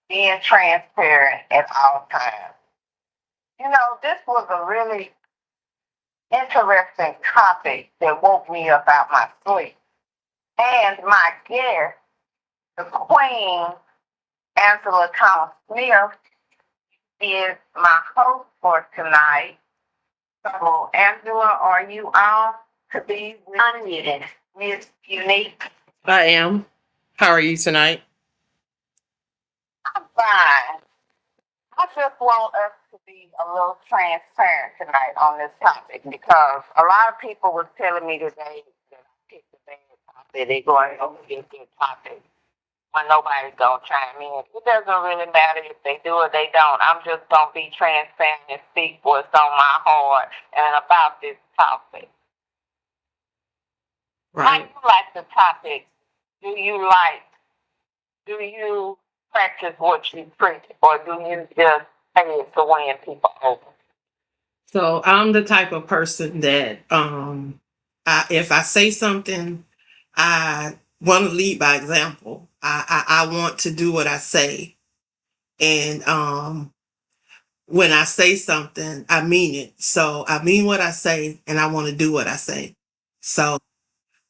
being transparent at all times. This was a really interesting topic that woke me up out my sleep. And my guest, the Queen Angela Thomas Smith, is my host for tonight. So, Angela, are you on to be with unmuted? Miss Unique? I am. How are you tonight? I'm fine. I just want us to be a little transparent tonight on this topic because a lot of people were telling me today that I picked a bad topic. They're going, oh, it's a good topic when nobody's going to chime in. It doesn't really matter if they do or they don't. I'm just going to be transparent and speak what's on my heart and about this topic. How do Right. you like the topic? Do you like, do you practice what you preach or do you just say it to win people over? So I'm the type of person that if I say something, I want to lead by example. I want to do what I say. And when I say something, I mean it. So I mean what I say and I want to do what I say. So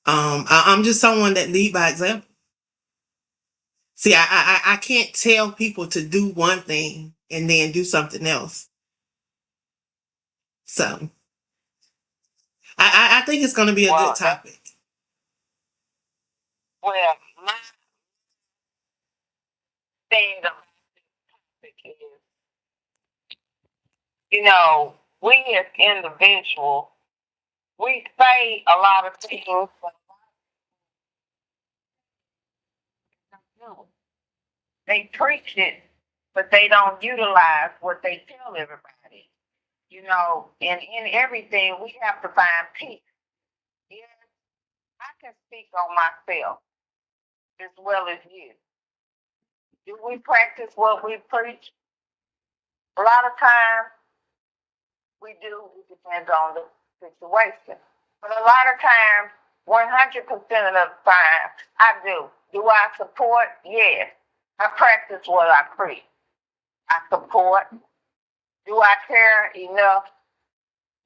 I'm just someone that lead by example. See, I can't tell people to do one thing and then do something else. So I think it's going to be a good Well, topic. well, my thing about the topic is, we as individuals, we say a lot of things, but no, they preach it, but they don't utilize what they tell everybody. In everything, we have to find peace. Yes, I can speak on myself as well as you. Do we practice what we preach? A lot of times we do. It depends on the situation. But a lot of times, 100% of the time, I do. Do I support? Yes. I practice what I preach. I support. Do I care enough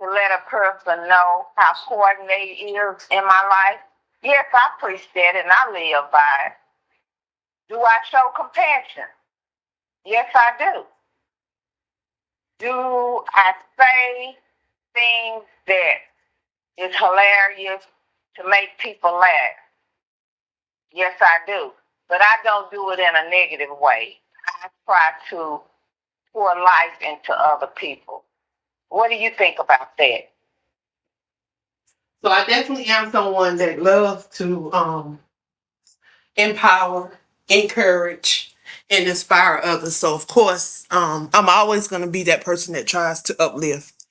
to let a person know how important they is in my life? Yes, I preach that and I live by it. Do I show compassion? Yes, I do. Do I say things that is hilarious to make people laugh? Yes, I do. But I don't do it in a negative way. I try to pour life into other people. What do you think about that? So I definitely am someone that loves to empower, encourage, and inspire others. So of course, I'm always going to be that person that tries to uplift.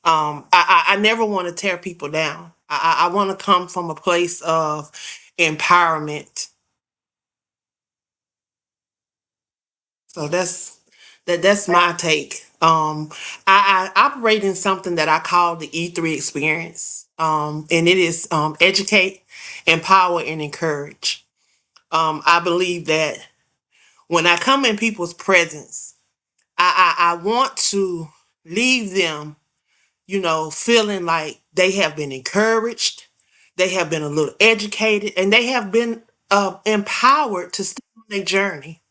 I never want to tear people down. I want to come from a place of empowerment. So that's my take. I operate in something that I call the E3 experience. And it is educate, empower, and encourage. I believe that when I come in people's presence, I want to leave them, feeling like they have been encouraged, they have been a little educated, and they have been empowered to stay on their journey.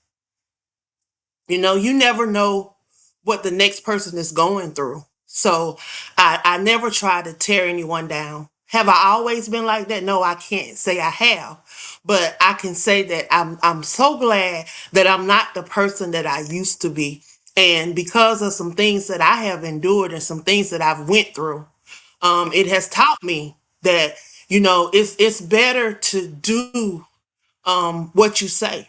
You never know what the next person is going through. So I never try to tear anyone down. Have I always been like that? No, I can't say I have. But I can say that I'm so glad that I'm not the person that I used to be. And because of some things that I have endured and some things that I've went through, it has taught me that, it's better to do what you say.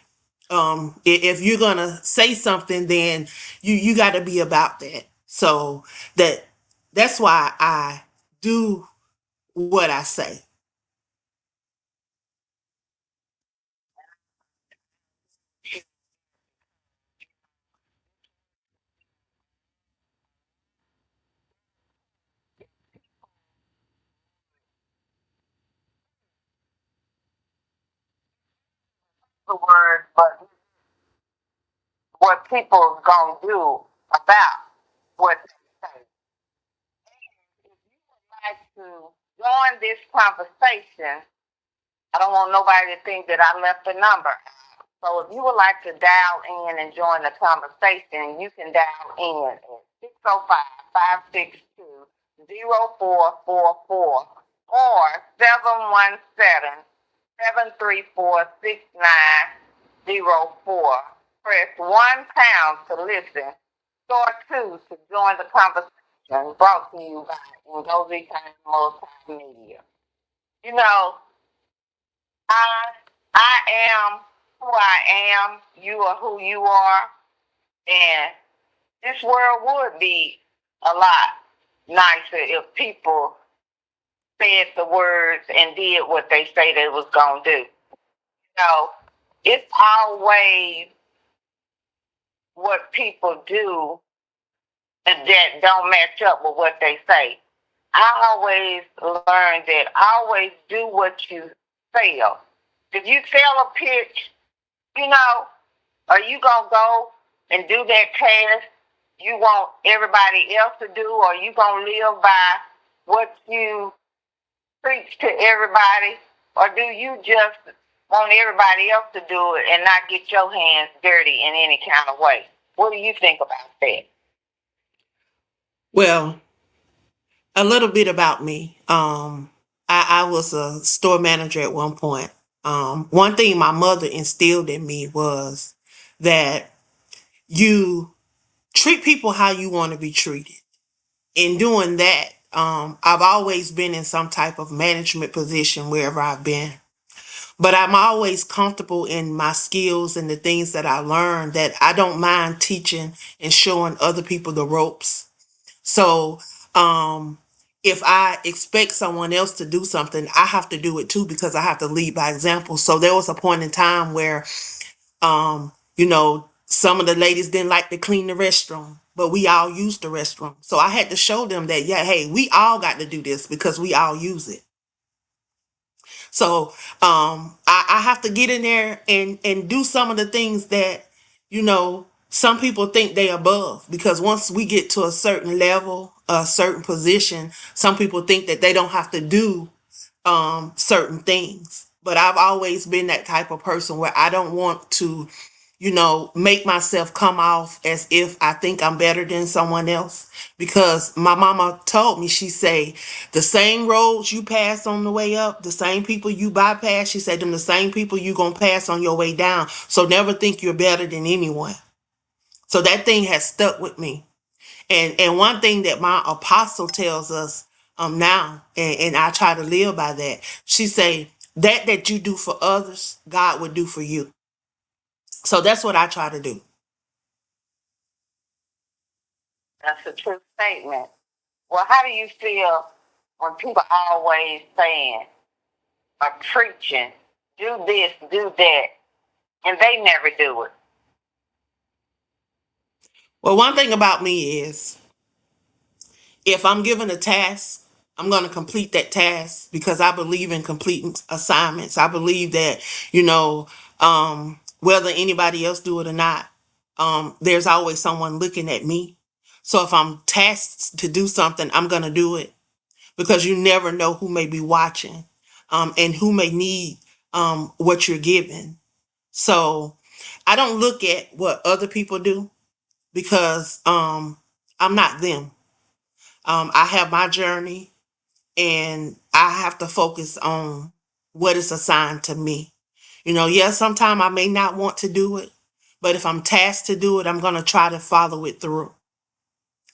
If you're gonna say something, then you got to be about that. So that's why I do what I say. The word, but people are gonna do about what they say. If you would like to join this conversation, I don't want nobody to think that I left a number out. So if you would like to dial in and join the conversation, you can dial in at 605-562-0444 or 717-734-6904. Press 1 pound to listen. Star 2 to join the conversation, brought to you by Ngozi Kind Multimedia. You know, I I am who I am. You are who you are, and this world would be a lot nicer if people said the words and did what they say they was gonna do. It's always what people do that don't match up with what they say. I always learned that always do what you sell. If you sell a pitch, are you gonna go and do that task you want everybody else to do, or you gonna live by what you preach to everybody, or do you just want everybody else to do it and not get your hands dirty in any kind of way? What do you think about that? Well, a little bit about me. I was a store manager at one point. One thing my mother instilled in me was that you treat people how you want to be treated. In doing that, I've always been in some type of management position wherever I've been. But I'm always comfortable in my skills and the things that I learned, that I don't mind teaching and showing other people the ropes. So, if I expect someone else to do something, I have to do it too, because I have to lead by example. So there was a point in time where, some of the ladies didn't like to clean the restroom, but we all used the restroom. So I had to show them that, yeah, hey, we all got to do this because we all use it. So I have to get in there and do some of the things that, some people think they above, because once we get to a certain level, a certain position, some people think that they don't have to do certain things. But I've always been that type of person where I don't want to, make myself come off as if I think I'm better than someone else. Because my mama told me, she say, the same roads you pass on the way up, the same people you bypass, she said, them the same people you gonna pass on your way down. So never think you're better than anyone. So that thing has stuck with me. And one thing that my apostle tells us now, and I try to live by that, she say, that you do for others, God would do for you. So that's what I try to do. That's a true statement. Well, how do you feel when people always saying or preaching, do this, do that, and they never do it? Well, one thing about me is, if I'm given a task, I'm going to complete that task, because I believe in completing assignments. I believe that, whether anybody else do it or not, there's always someone looking at me. So if I'm tasked to do something, I'm going to do it, because you never know who may be watching, and who may need what you're giving. So I don't look at what other people do, because I'm not them. I have my journey, and I have to focus on what is assigned to me. Yes, sometimes I may not want to do it, but if I'm tasked to do it, I'm going to try to follow it through.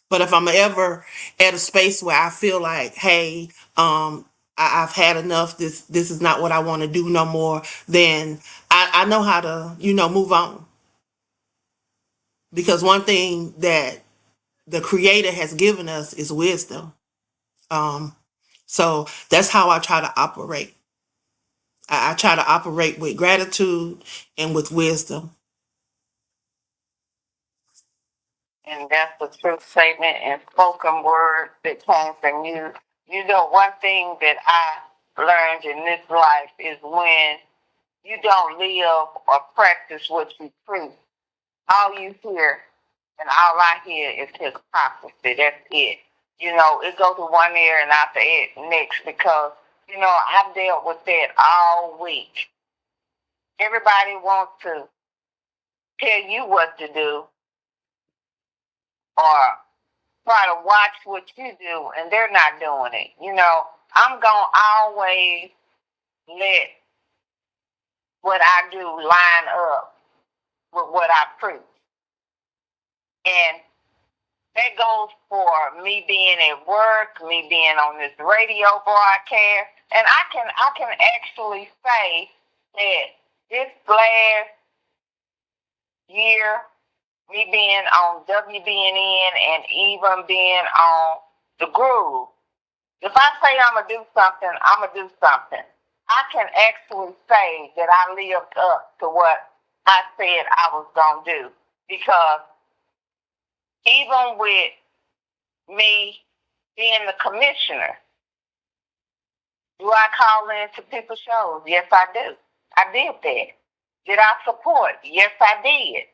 But if I'm ever at a space where I feel like, hey, I've had enough, this is not what I want to do no more, then I know how to, move on. Because one thing that the Creator has given us is wisdom. So that's how I try to operate. I try to operate with gratitude and with wisdom. And that's a true statement and spoken word that came from you. One thing that I learned in this life is when you don't live or practice what you preach, all you hear and all I hear is hypocrisy. That's it. You know, it goes to one ear and out the next because, you know, I've dealt with that all week. Everybody wants to tell you what to do or try to watch what you do, and they're not doing it. You know, I'm going to always let what I do line up with what I preach. And that goes for me being at work, me being on this radio broadcast, and I can actually say that this last year, me being on WBNN and even being on the Groove, if I say I'm gonna do something, I'm gonna do something. I can actually say that I lived up to what I said I was gonna do because even with me being the commissioner, do I call in to people's shows? Yes, I do. I did that. Did I support? Yes, I did.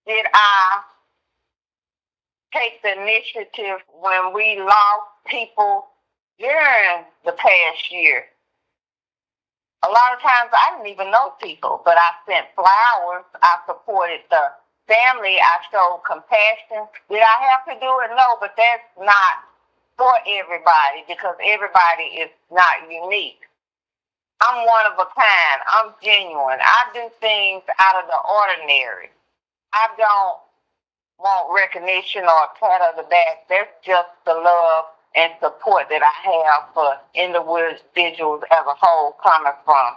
Did I take the initiative when we lost people during the past year? A lot of times I didn't even know people, but I sent flowers. I supported the family. I showed compassion. Did I have to do it? No, but that's not for everybody because everybody is not unique. I'm one of a kind. I'm genuine. I do things out of the ordinary. I don't want recognition or a pat on the back. That's just the love and support that I have for individuals as a whole coming from.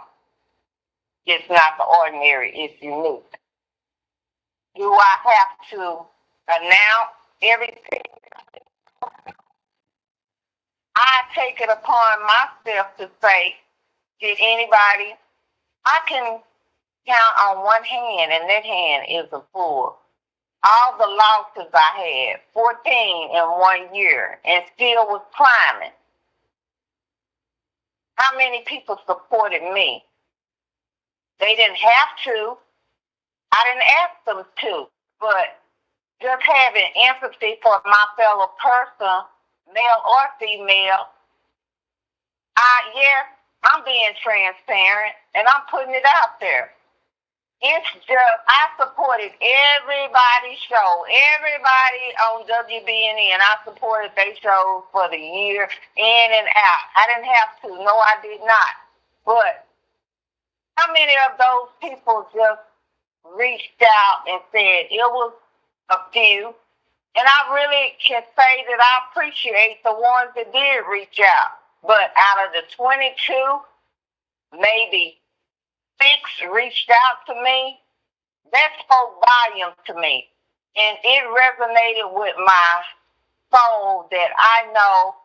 It's not the ordinary, it's unique. Do I have to announce everything? I take it upon myself to say, did anybody, I can count on one hand, and that hand is a full. All the losses I had, 14 in 1 year, and still was climbing. How many people supported me? They didn't have to. I didn't ask them to. But just having empathy for my fellow person, male or female, yes, I'm being transparent, and I'm putting it out there. It's just, I supported everybody's show, everybody on WBNN. I supported their shows for the year, in and out. I didn't have to. No, I did not. But how many of those people just reached out and said it was a few? And I really can say that I appreciate the ones that did reach out. But out of the 22, maybe 6 reached out to me. That spoke volumes to me. And it resonated with my soul that I know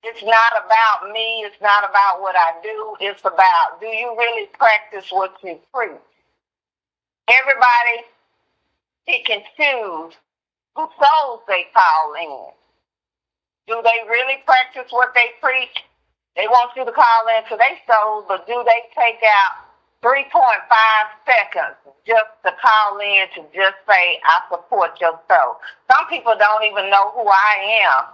it's not about me. It's not about what I do. It's about, do you really practice what you preach? Everybody pick and choose whose souls they call in. Do they really practice what they preach? They want you to call in to their souls, but do they take out 3.5 seconds just to call in to just say, I support your soul? Some people don't even know who I am.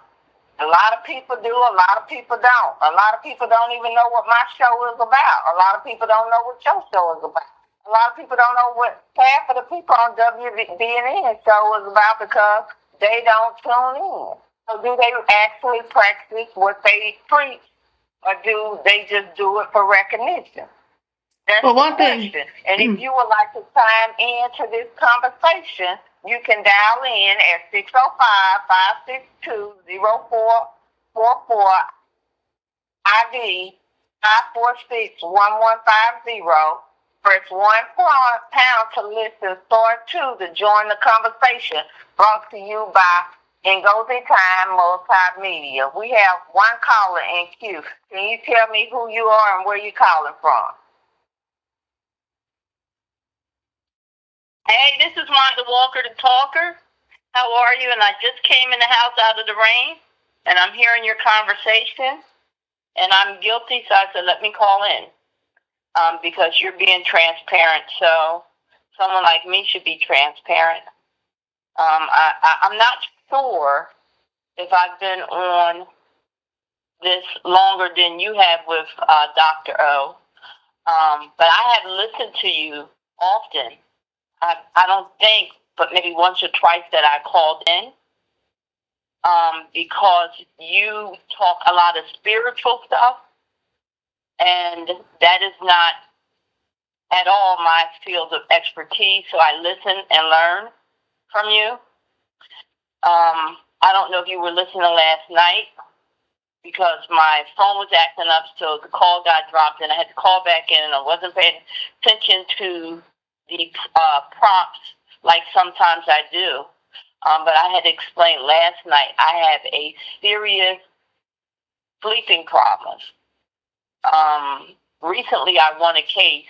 A lot of people do, a lot of people don't. A lot of people don't even know what my show is about. A lot of people don't know what your show is about. A lot of people don't know what half of the people on WBNN show is about because they don't tune in. So do they actually practice what they preach, or do they just do it for recognition? That's the question. And if you would like to chime in to this conversation, you can dial in at 605-562-0444, ID 546-1150. Press 1 pound to listen, star 2 to join the conversation. Brought to you by Ngozi Time Multimedia. We have one caller in queue. Can you tell me who you are and where you're calling from? Hey, this is Wanda Walker, the talker. How are you? And I just came in the house out of the rain, and I'm hearing your conversation, and I'm guilty, so I said, let me call in because you're being transparent. So someone like me should be transparent. I'm not sure if I've been on this longer than you have with Dr. O, but I have listened to you often. I don't think, but maybe once or twice that I called in, because you talk a lot of spiritual stuff, and that is not at all my field of expertise. So I listen and learn from you. I don't know if you were listening last night because my phone was acting up, so the call got dropped, and I had to call back in, and I wasn't paying attention to the prompts like sometimes I do. But I had explained last night I have a serious sleeping problem. Recently I won a case,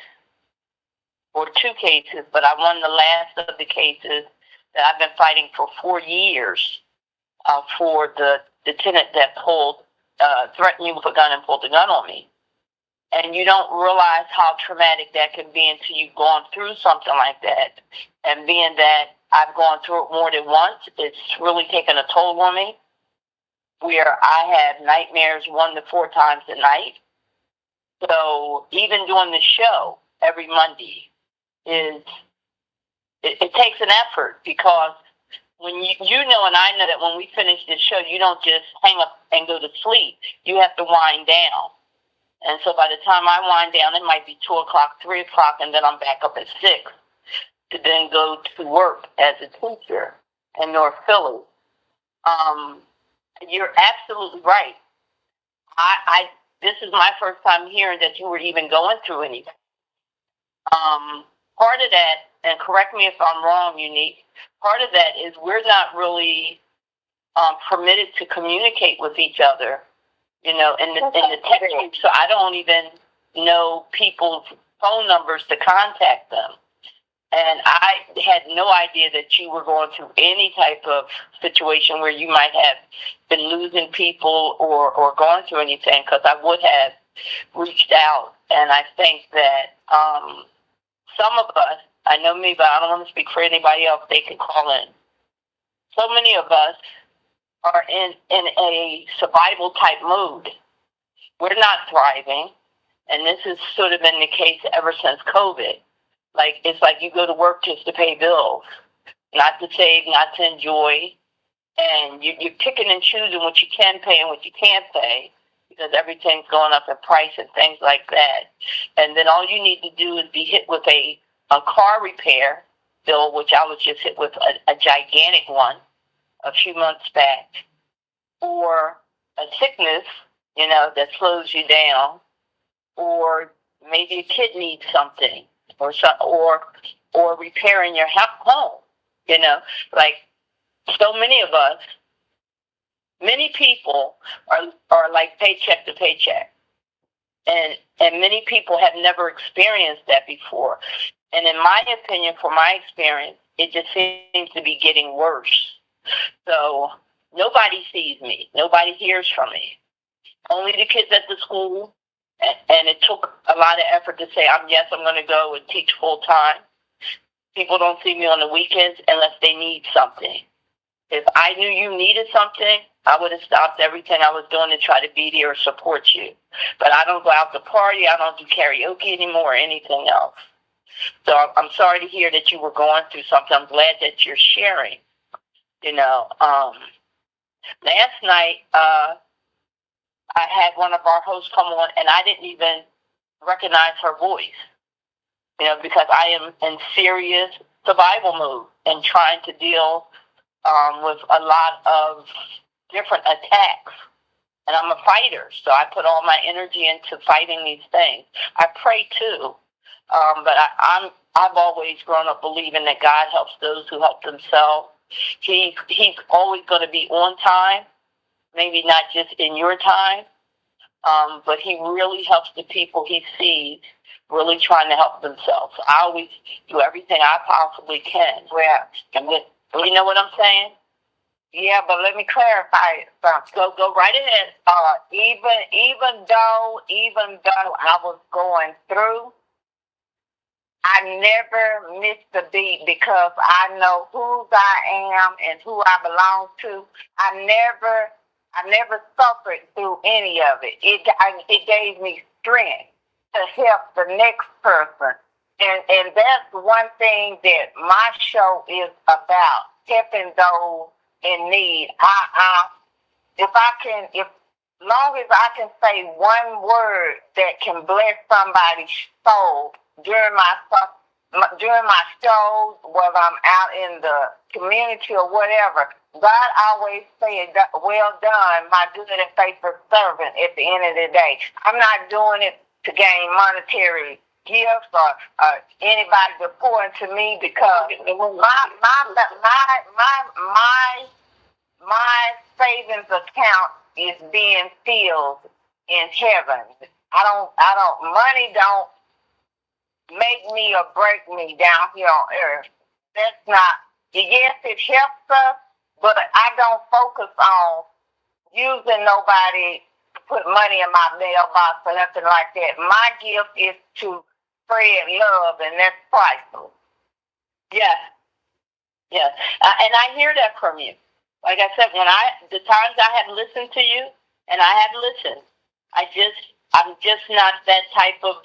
or two cases, but I won the last of the cases that I've been fighting for 4 years for the tenant that threatened me with a gun and pulled a gun on me. And you don't realize how traumatic that can be until you've gone through something like that. And being that I've gone through it more than once, it's really taken a toll on me, where I have nightmares 1 to 4 times a night. So even doing the show every Monday it takes an effort, because when you know and I know that when we finish this show, you don't just hang up and go to sleep. You have to wind down. And so by the time I wind down, it might be 2 o'clock, 3 o'clock, and then I'm back up at 6 to then go to work as a teacher in North Philly. You're absolutely right. This is my first time hearing that you were even going through anything. Part of that, and correct me if I'm wrong, Unique, part of that is we're not really permitted to communicate with each other, in the text group. So I don't even know people's phone numbers to contact them. And I had no idea that you were going through any type of situation where you might have been losing people or going through anything, because I would have reached out. And I think that some of us, I know me, but I don't want to speak for anybody else, they can call in. So many of us are in a survival type mood. We're not thriving, and this has sort of been the case ever since COVID. It's like you go to work just to pay bills, not to save, not to enjoy, and you're picking and choosing what you can pay and what you can't pay, because everything's going up in price and things like that. And then all you need to do is be hit with a car repair bill, which I was just hit with a gigantic one a few months back, or a sickness, that slows you down, or maybe a kid needs something, or repairing your home. So many of us, many people are like paycheck to paycheck, and many people have never experienced that before. And in my opinion, from my experience, it just seems to be getting worse. So nobody sees me. Nobody hears from me. Only the kids at the school. And it took a lot of effort to say, I'm going to go and teach full time. People don't see me on the weekends unless they need something. If I knew you needed something, I would have stopped everything I was doing to try to be there or support you. But I don't go out to party. I don't do karaoke anymore or anything else. So I'm sorry to hear that you were going through something. I'm glad that you're sharing. Last night, I had one of our hosts come on, and I didn't even recognize her voice, because I am in serious survival mode and trying to deal with a lot of different attacks. And I'm a fighter, so I put all my energy into fighting these things. I pray too, but I've always grown up believing that God helps those who help themselves. He's always going to be on time, maybe not just in your time, but he really helps the people he sees really trying to help themselves. So I always do everything I possibly can. You know what I'm saying? Yeah, but let me clarify something. Go right ahead. Even though I was going through, I never miss a beat because I know whose I am and who I belong to. I never suffered through any of it. It gave me strength to help the next person. And that's one thing that my show is about, helping those in need. If long as I can say one word that can bless somebody's soul during during my shows, whether I'm out in the community or whatever, God always said, "Well done, my good and faithful servant." At the end of the day, I'm not doing it to gain monetary gifts or anybody to pour into me, because my savings account is being filled in heaven. Money don't make me or break me down here on earth. That's not, yes, it helps us, but I don't focus on using nobody to put money in my mailbox or nothing like that. My gift is to spread love, and that's priceless. Yeah, yeah. And I hear that from you. Like I said, the times I have listened to you, and I have listened, I'm just not that type of,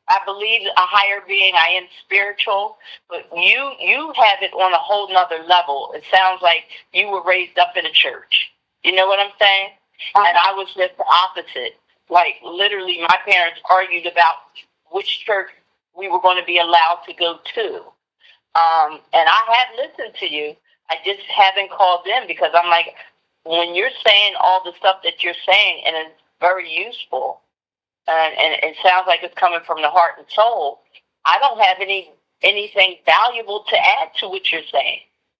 I believe a higher being. I am spiritual, but you have it on a whole nother level. It sounds like you were raised up in a church. You know what I'm saying? And I was just the opposite. Like, literally, my parents argued about which church we were going to be allowed to go to. And I have listened to you. I just haven't called in because I'm like, when you're saying all the stuff that you're saying, and it's very useful, and it sounds like it's coming from the heart and soul, I don't have anything valuable to add to what you're saying.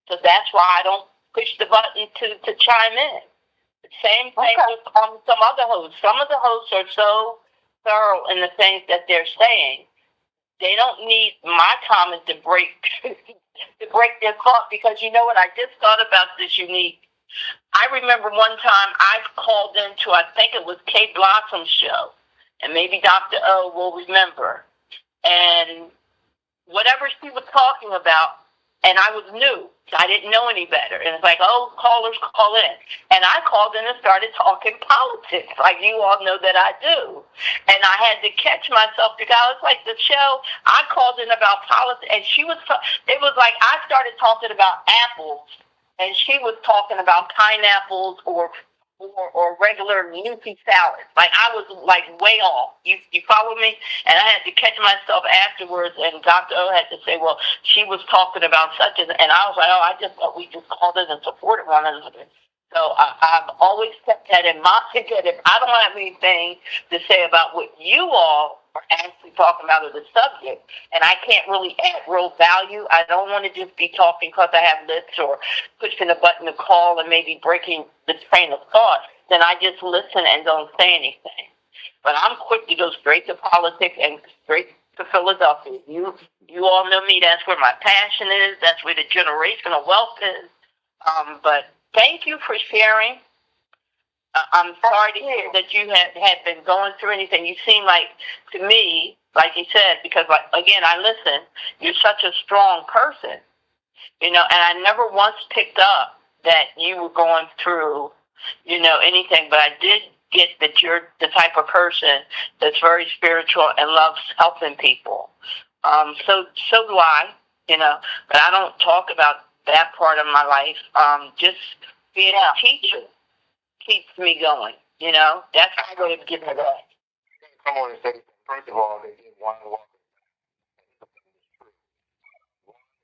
So that's why I don't push the button to chime in. The same thing with some other hosts. Some of the hosts are so thorough in the things that they're saying. They don't need my comment to break their thought, because you know what? I just thought about this, Unique. I remember one time I called into, I think it was Kate Blossom's show, and maybe Dr. O will remember. And whatever she was talking about, and I was new, so I didn't know any better. And it's like, oh, callers call in. And I called in and started talking politics, like you all know that I do. And I had to catch myself, because I was like, the show, I called in about politics, and it was like I started talking about apples, and she was talking about pineapples or regular leafy salad. Like, I was like way off. You follow me? And I had to catch myself afterwards, and Dr. O had to say, well, she was talking about such and I was like, oh, I just thought we just called in and supported one another. So I've always kept that in mind, that if I don't have anything to say about what you all are actually talking about as a subject, and I can't really add real value, I don't want to just be talking because I have lips or pushing a button to call and maybe breaking the train of thought, then I just listen and don't say anything. But I'm quick to go straight to politics and straight to Philadelphia. You all know me. That's where my passion is. That's where the generational wealth is. But thank you for sharing. I'm sorry to hear that you had been going through anything. You seem like, to me, like you said, because, like, again, I listen, you're such a strong person, and I never once picked up that you were going through, anything, but I did get that you're the type of person that's very spiritual and loves helping people. So do I, but I don't talk about that part of my life. Just being a teacher keeps me going. That's how I'm going to give it that. Come on and say, first of all, they did one walk.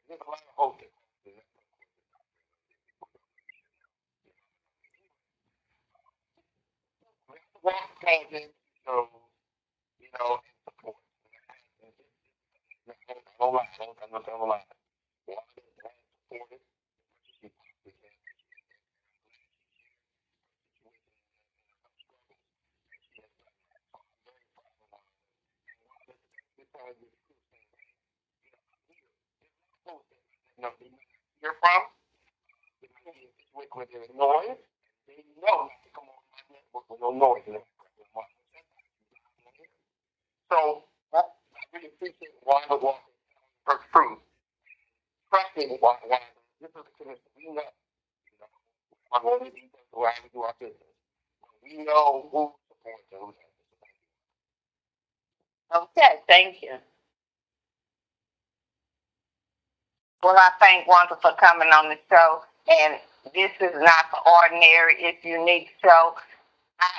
There's a lot of hope. Walk pageant, so, and support. Don't lie, don't tell a lie. One that supported, she possibly can. You're from? With there's noise, they know not to come on my network with no noise in it. So, really appreciate Wanda walking her truth, trusting Wanda. This is the connection we know. You know, I'm going to be where we do our business. We know who supports and who doesn't. Okay, thank you. Well, I thank Wanda for coming on the show, and this is not the ordinary, it's unique show.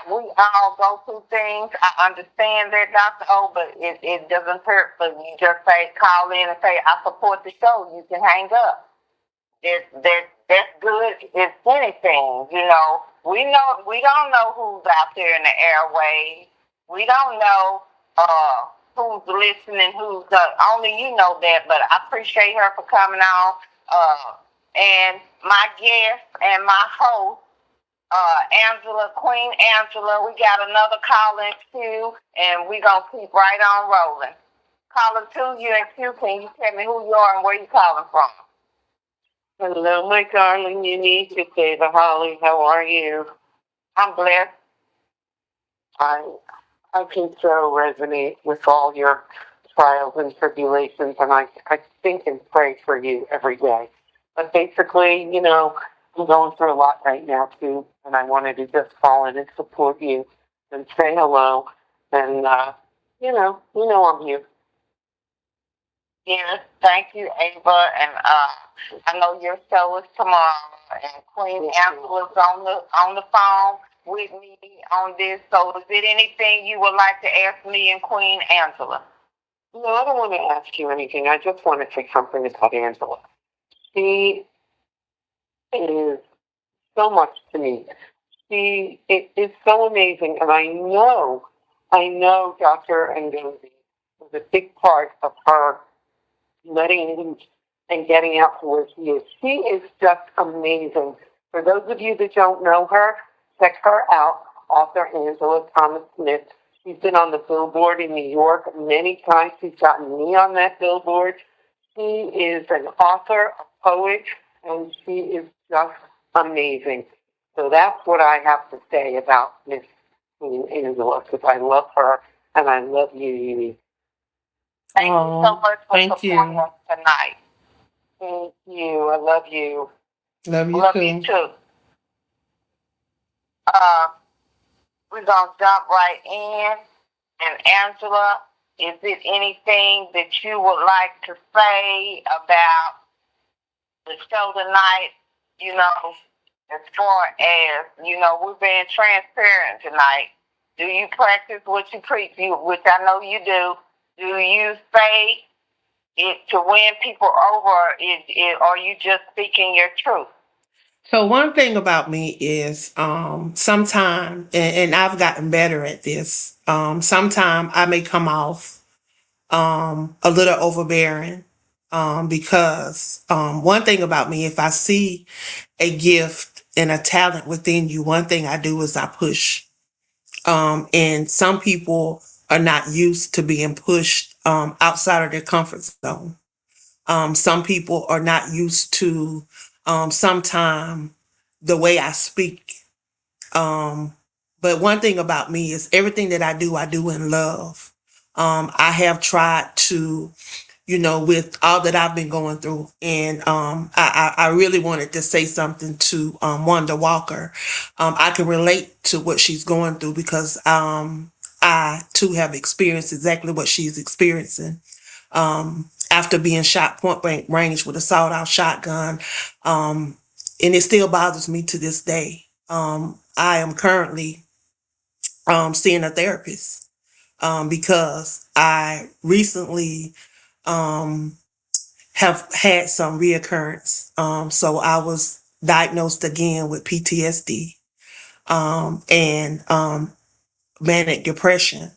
We all go through things. I understand that, Dr. O, but it doesn't hurt for you just say, call in and say, I support the show. You can hang up. That's good as anything, you know. We don't know who's out there in the airways. We don't know who's listening, who's only you know that, but I appreciate her for coming on. And my guest and my host, Angela, Queen Angela, we got another call in queue, and we gonna keep right on rolling. Calling to you in queue, can you tell me who you are and where you calling from? Hello, my darling Unique. It's Ava Holly. How are you? I'm blessed. I can so resonate with all your trials and tribulations, and I think and pray for you every day. But basically, you know, I'm going through a lot right now too, and I wanted to just call in and support you and say hello. And you know I'm here. Yes, thank you, Ava. And I know your show is tomorrow, and Queen Angela's on the phone with me on this. So, is it anything you would like to ask me and Queen Angela? No, I don't want to ask you anything. I just want to say something about Angela. She is so much to me. It is so amazing, and I know Dr. Ngozi was a big part of her letting loose and getting out to where she is. She is just amazing. For those of you that don't know her, check her out, author Angela Thomas Smith. She's been on the billboard in New York many times. She's gotten me on that billboard. She is an author, a poet, and she is just amazing. So that's what I have to say about Miss Queen Angela, because I love her and I love you, Yumi. Thank you so much for thank supporting you. us tonight. Thank you. I love you. Love you Love too. you too. We're gonna jump right in. And Angela, is it anything that you would like to say about the show tonight? You know, as far as, you know, we're being transparent tonight. Do you practice what you preach, which I know you do? Do you say it to win people over, or are you just speaking your truth? So one thing about me is sometime, and I've gotten better at this, sometime I may come off a little overbearing, because one thing about me, if I see a gift and a talent within you, one thing I do is I push. And some people are not used to being pushed outside of their comfort zone. Some people are not used to sometime the way I speak. But one thing about me is everything that I do in love. I have tried to, you know, with all that I've been going through. And I really wanted to say something to Wanda Walker. I can relate to what she's going through because I too have experienced exactly what she's experiencing. After being shot point blank range with a sawed off shotgun. And it still bothers me to this day. I am currently seeing a therapist because I recently have had some reoccurrence. So I was diagnosed again with PTSD and manic depression.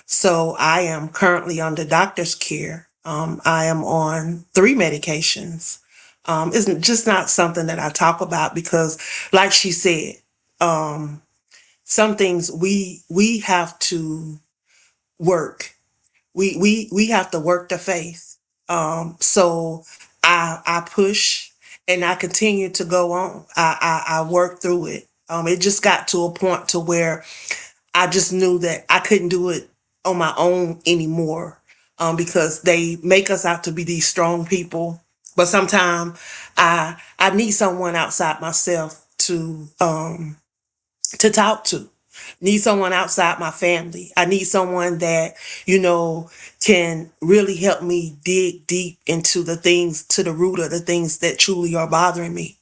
So I am currently under doctor's care. I am on 3 medications. It's just not something that I talk about because, like she said, some things we have to work. We have to work the faith. So I push and I continue to go on. I work through it. It just got to a point to where I just knew that I couldn't do it on my own anymore. because they make us out to be these strong people. But sometimes I need someone outside myself to talk to. Need someone outside my family. I need someone that, can really help me dig deep into the things, to the root of the things that truly are bothering me.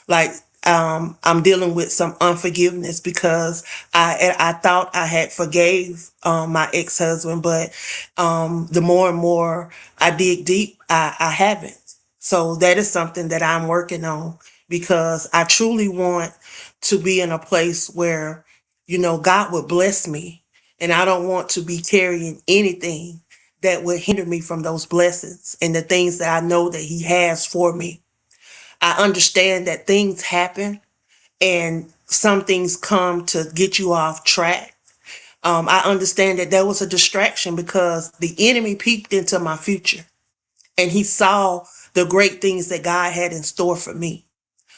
Like, I'm dealing with some unforgiveness because I thought I had forgave my ex-husband, but the more and more I dig deep, I haven't. So that is something that I'm working on, because I truly want to be in a place where, God would bless me, and I don't want to be carrying anything that would hinder me from those blessings and the things that I know that He has for me. I understand that things happen and some things come to get you off track. I understand that there was a distraction because the enemy peeked into my future and he saw the great things that God had in store for me.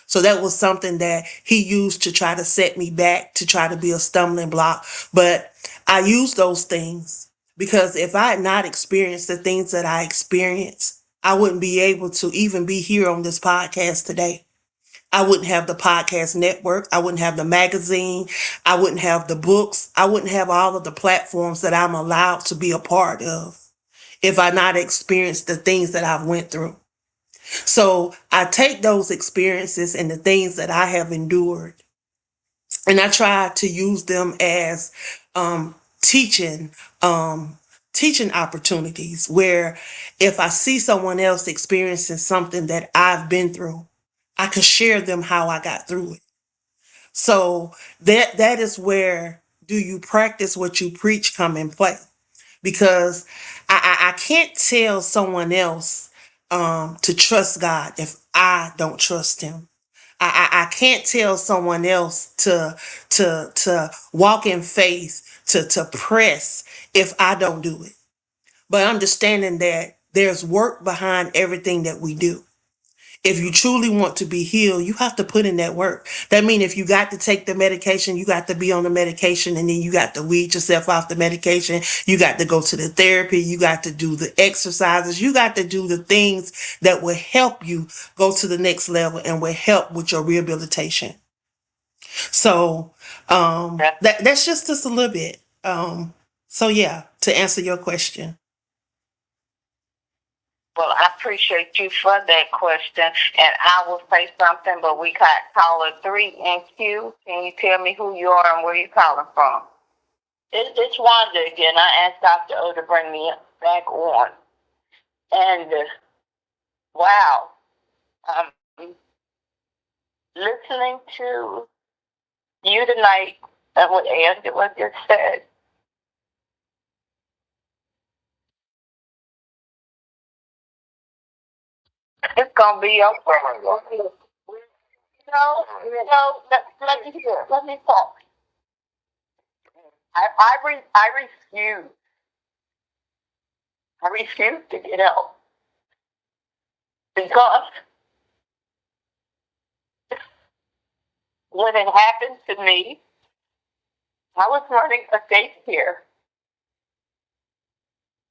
So that was something that he used to try to set me back, to try to be a stumbling block. But I used those things because if I had not experienced the things that I experienced, I wouldn't be able to even be here on this podcast today. I wouldn't have the podcast network. I wouldn't have the magazine. I wouldn't have the books. I wouldn't have all of the platforms that I'm allowed to be a part of if I not experienced the things that I've went through. So I take those experiences and the things that I have endured, and I try to use them as teaching teaching opportunities, where if I see someone else experiencing something that I've been through, I can share them how I got through it. So that is where do you practice what you preach come in play, because I can't tell someone else to trust God if I don't trust Him. I can't tell someone else to walk in faith, to press, if I don't do it. But understanding that there's work behind everything that we do. If you truly want to be healed, you have to put in that work. That means if you got to take the medication, you got to be on the medication, and then you got to weed yourself off the medication. You got to go to the therapy. You got to do the exercises. You got to do the things that will help you go to the next level and will help with your rehabilitation. So that's just a little bit. So yeah, to answer your question. Well, I appreciate you for that question, and I will say something, but we got caller 3 in queue. Can you tell me who you are and where you calling from? It's Wanda again. I asked Dr. O to bring me back on. And wow, listening to you tonight and what Angela just said, it's going to be okay. Let me talk. I refuse. I refuse to get out because when it happened to me, I was running a daycare.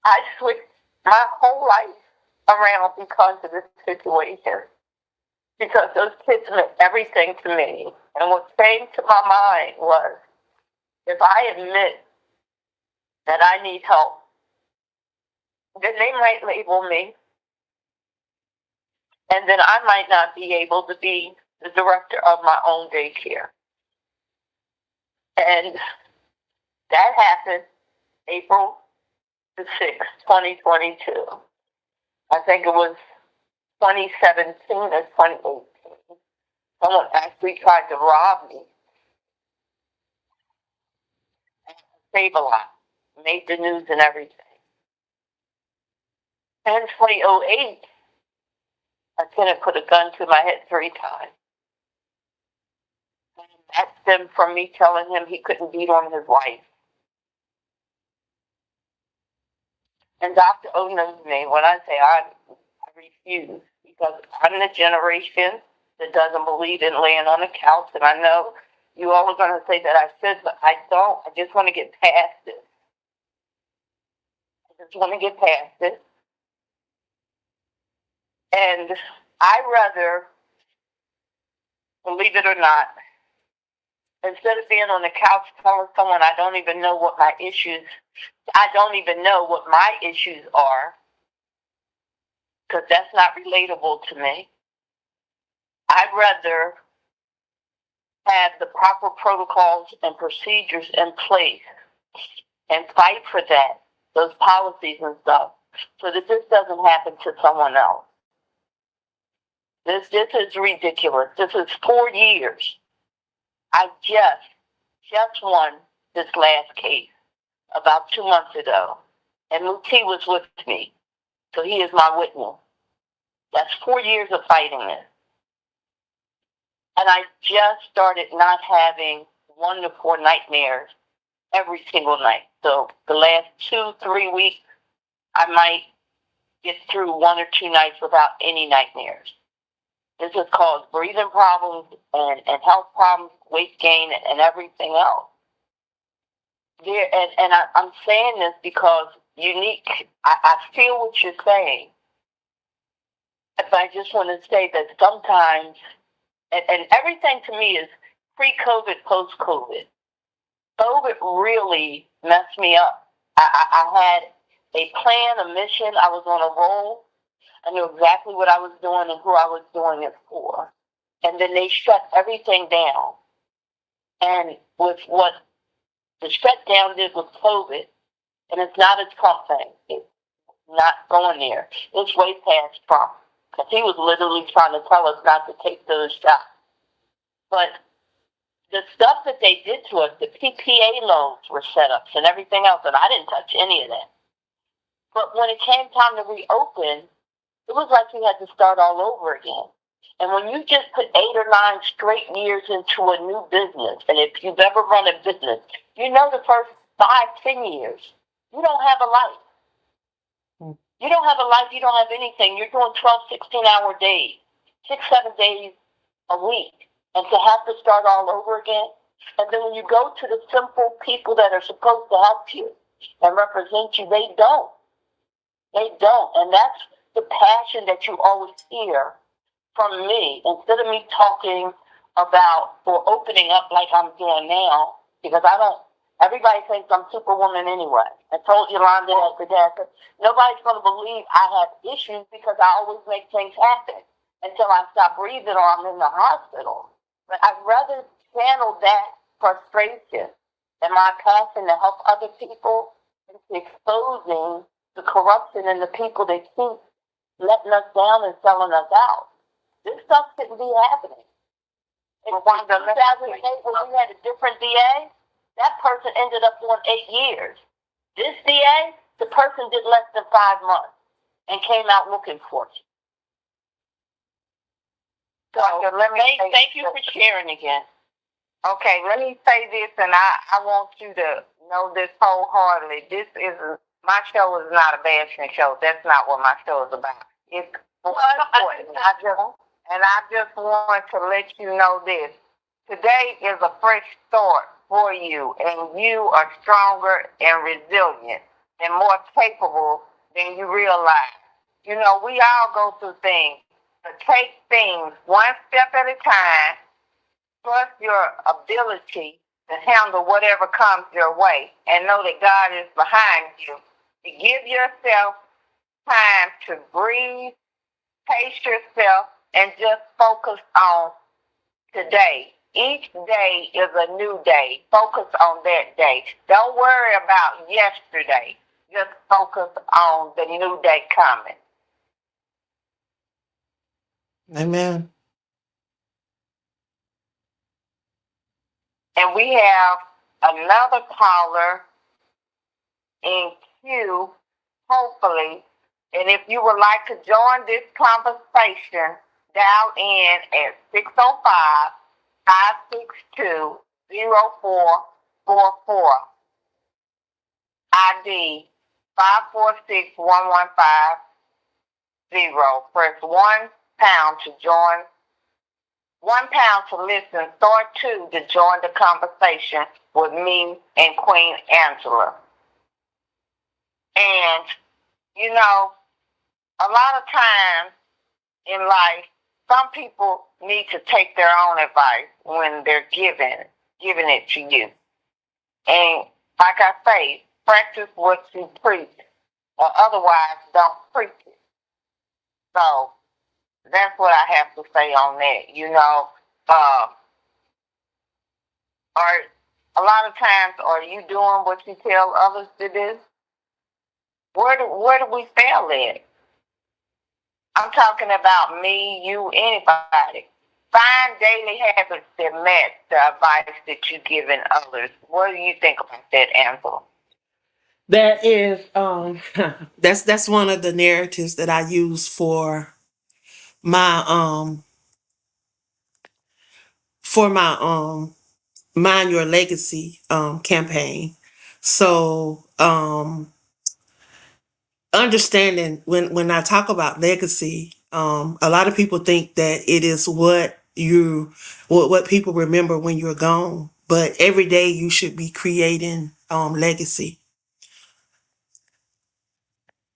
I switched my whole life around because of this situation. Because those kids meant everything to me. And what came to my mind was, if I admit that I need help, then they might label me, and then I might not be able to be the director of my own daycare. And that happened April the 6th, 2022. I think it was 2017 or 2018. Someone actually tried to rob me. Save a lot. Made the news and everything. And in 2008, a tenant put a gun to my head 3 times. And that stemmed from me telling him he couldn't beat on his wife. And Dr. O knows me when I say I refuse, because I'm the generation that doesn't believe in laying on the couch. And I know you all are going to say that I should, but I don't. I just want to get past it. just want to get past it. And I rather, believe it or not, instead of being on the couch telling someone I don't even know what my issues are, because that's not relatable to me. I'd rather have the proper protocols and procedures in place and fight for that, those policies and stuff, so that this doesn't happen to someone else. This is ridiculous. This is 4 years. I just won this last case about 2 months ago, and Muti was with me, so he is my witness. That's 4 years of fighting this. And I just started not having 1 to 4 nightmares every single night. So the last 2-3 weeks, I might get through 1 or 2 nights without any nightmares. This has caused breathing problems and health problems, weight gain, and everything else. I'm saying this because Unique, I feel what you're saying. But I just want to say that sometimes, and everything to me is pre-COVID, post-COVID. COVID really messed me up. I had a plan, a mission. I was on a roll. I knew exactly what I was doing and who I was doing it for. And then they shut everything down. And with what the shutdown did with COVID, and it's not a Trump thing. It's not going there. It's way past Trump. Because he was literally trying to tell us not to take those shots. But the stuff that they did to us, the PPA loans were set up and everything else, and I didn't touch any of that. But when it came time to reopen, it was like we had to start all over again. And when you just put 8 or 9 straight years into a new business, and if you've ever run a business, you know the first 5-10 years, you don't have a life. You don't have a life, you don't have anything. You're doing 12, 16-hour days, 6-7 days a week. And to have to start all over again. And then when you go to the simple people that are supposed to help you and represent you, they don't. They don't. And that's the passion that you always hear from me. Instead of me talking about or opening up like I'm doing now, because everybody thinks I'm Superwoman anyway. I told Yolanda that today. I said, nobody's going to believe I have issues because I always make things happen until I stop breathing or I'm in the hospital. But I'd rather channel that frustration and my passion to help other people into exposing the corruption and the people that keep letting us down and selling us out. This stuff shouldn't be happening. In 2008, when we had a different DA, that person ended up doing 8 years. This DA, the person did less than 5 months and came out looking for it. So, thank you for sharing again. Okay, let me say this, and I want you to know this wholeheartedly. My show is not a bashing show. That's not what my show is about. It's important. I just want to let you know this. Today is a fresh start for you, and you are stronger and resilient and more capable than you realize. You know, we all go through things, but take things one step at a time, plus your ability to handle whatever comes your way, and know that God is behind you. To give yourself time to breathe, pace yourself, and just focus on today. Each day is a new day. Focus on that day. Don't worry about yesterday. Just focus on the new day coming. Amen. And we have another caller in queue, hopefully. And if you would like to join this conversation, dial in at 605-562-0444. ID 546-1150. Press 1 pound to join. 1 pound to listen. Star 2 to join the conversation with me and Queen Angela. And, you know, a lot of times in life, some people need to take their own advice when they're giving it to you. And like I say, practice what you preach, or otherwise don't preach it. So that's what I have to say on that. You know, are a lot of times, are you doing what you tell others to do? Where do we fail at? I'm talking about me, you, anybody. Find daily habits that match the advice that you're giving others. What do you think about that, Ansel? That is that's one of the narratives that I use my um my Mind Your Legacy campaign. So understanding when I talk about legacy, a lot of people think that it is what people remember when you're gone. But every day you should be creating legacy.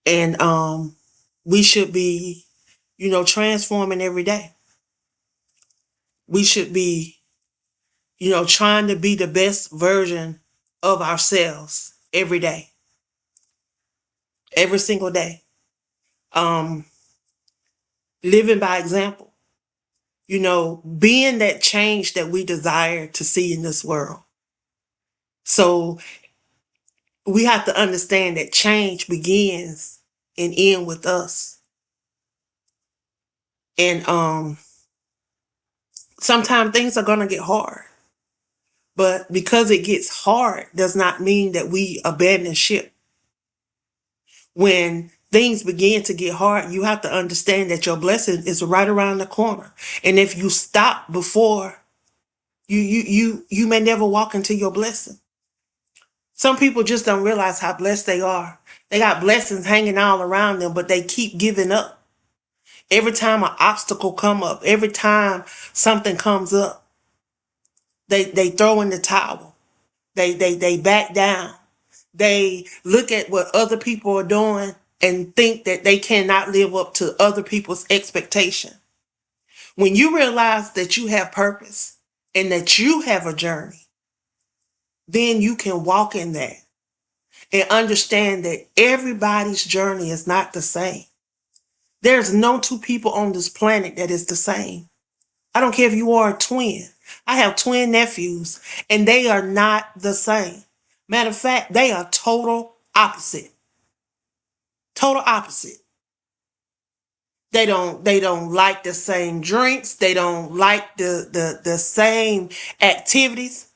And we should be, transforming every day. We should be, trying to be the best version of ourselves every day, every single day. Um, Living by example, being that change that we desire to see in this world. So we have to understand that change begins and ends with us. And sometimes things are gonna get hard. But because it gets hard does not mean that we abandon ship. When things begin to get hard, you have to understand that your blessing is right around the corner. And if you stop before you may never walk into your blessing. Some people just don't realize how blessed they are. They got blessings hanging all around them, but they keep giving up. Every time an obstacle come up, every time something comes up, they throw in the towel. They back down. They look at what other people are doing and think that they cannot live up to other people's expectation. When you realize that you have purpose and that you have a journey, then you can walk in that and understand that everybody's journey is not the same. There's no two people on this planet that is the same. I don't care if you are a twin. I have twin nephews and they are not the same. Matter of fact, they are total opposite. Total opposite. They don't like the same drinks. They don't like the same activities.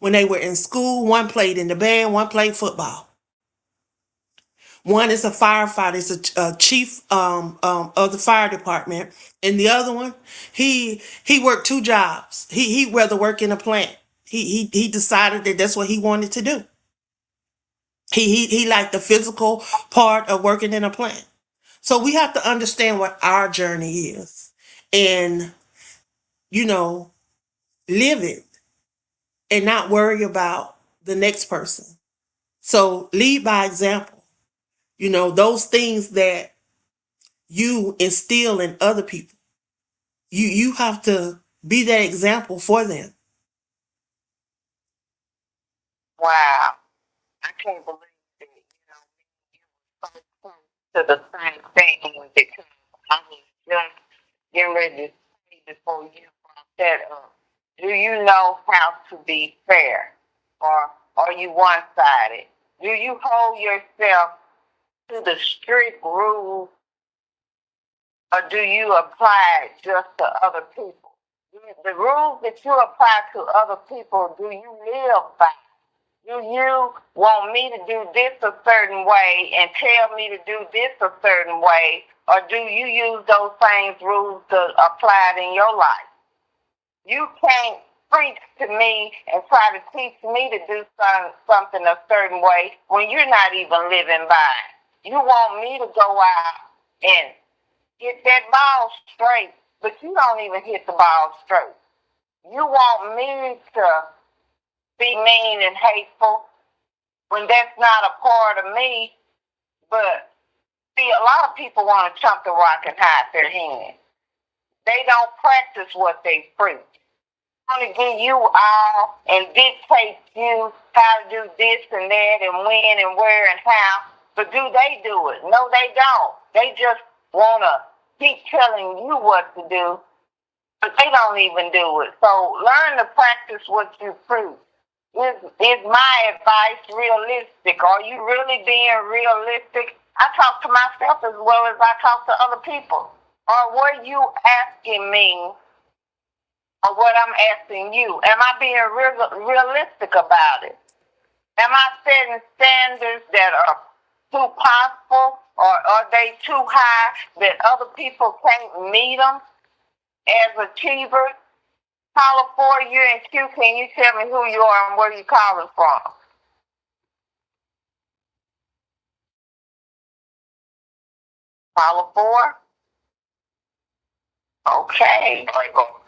When they were in school, one played in the band, one played football. One is a firefighter, is a chief of the fire department, and the other one, he worked two jobs. He rather work in a plant. He decided that that's what he wanted to do. He liked the physical part of working in a plant. So we have to understand what our journey is, and you know, live it, and not worry about the next person. So lead by example. Those things that you instill in other people. You have to be that example for them. Wow. I can't believe that, you were so close to the same thing because I was just getting ready to say before you brought that up. Do you know how to be fair? Or are you one sided? Do you hold yourself to the strict rules or do you apply it just to other people? The rules that you apply to other people, do you live by? Do you want me to do this a certain way and tell me to do this a certain way? Or do you use those same rules to apply it in your life? You can't preach to me and try to teach me to do something a certain way when you're not even living by it. You want me to go out and get that ball straight, but you don't even hit the ball straight. You want me to be mean and hateful when that's not a part of me. But see, a lot of people want to chunk the rock and hide their hand. They don't practice what they preach. Want to give you all and dictate you how to do this and that and when and where and how. But do they do it? No, they don't. They just want to keep telling you what to do, but they don't even do it. So learn to practice what you preach. Is my advice realistic? Are you really being realistic? I talk to myself as well as I talk to other people. Or were you asking me, or what I'm asking you? Am I being realistic about it? Am I setting standards that are too possible, or are they too high that other people can't meet them as achievers? Caller 4, you're in Q. Can you tell me who you are and where you calling from? Caller 4? Okay. All right, call.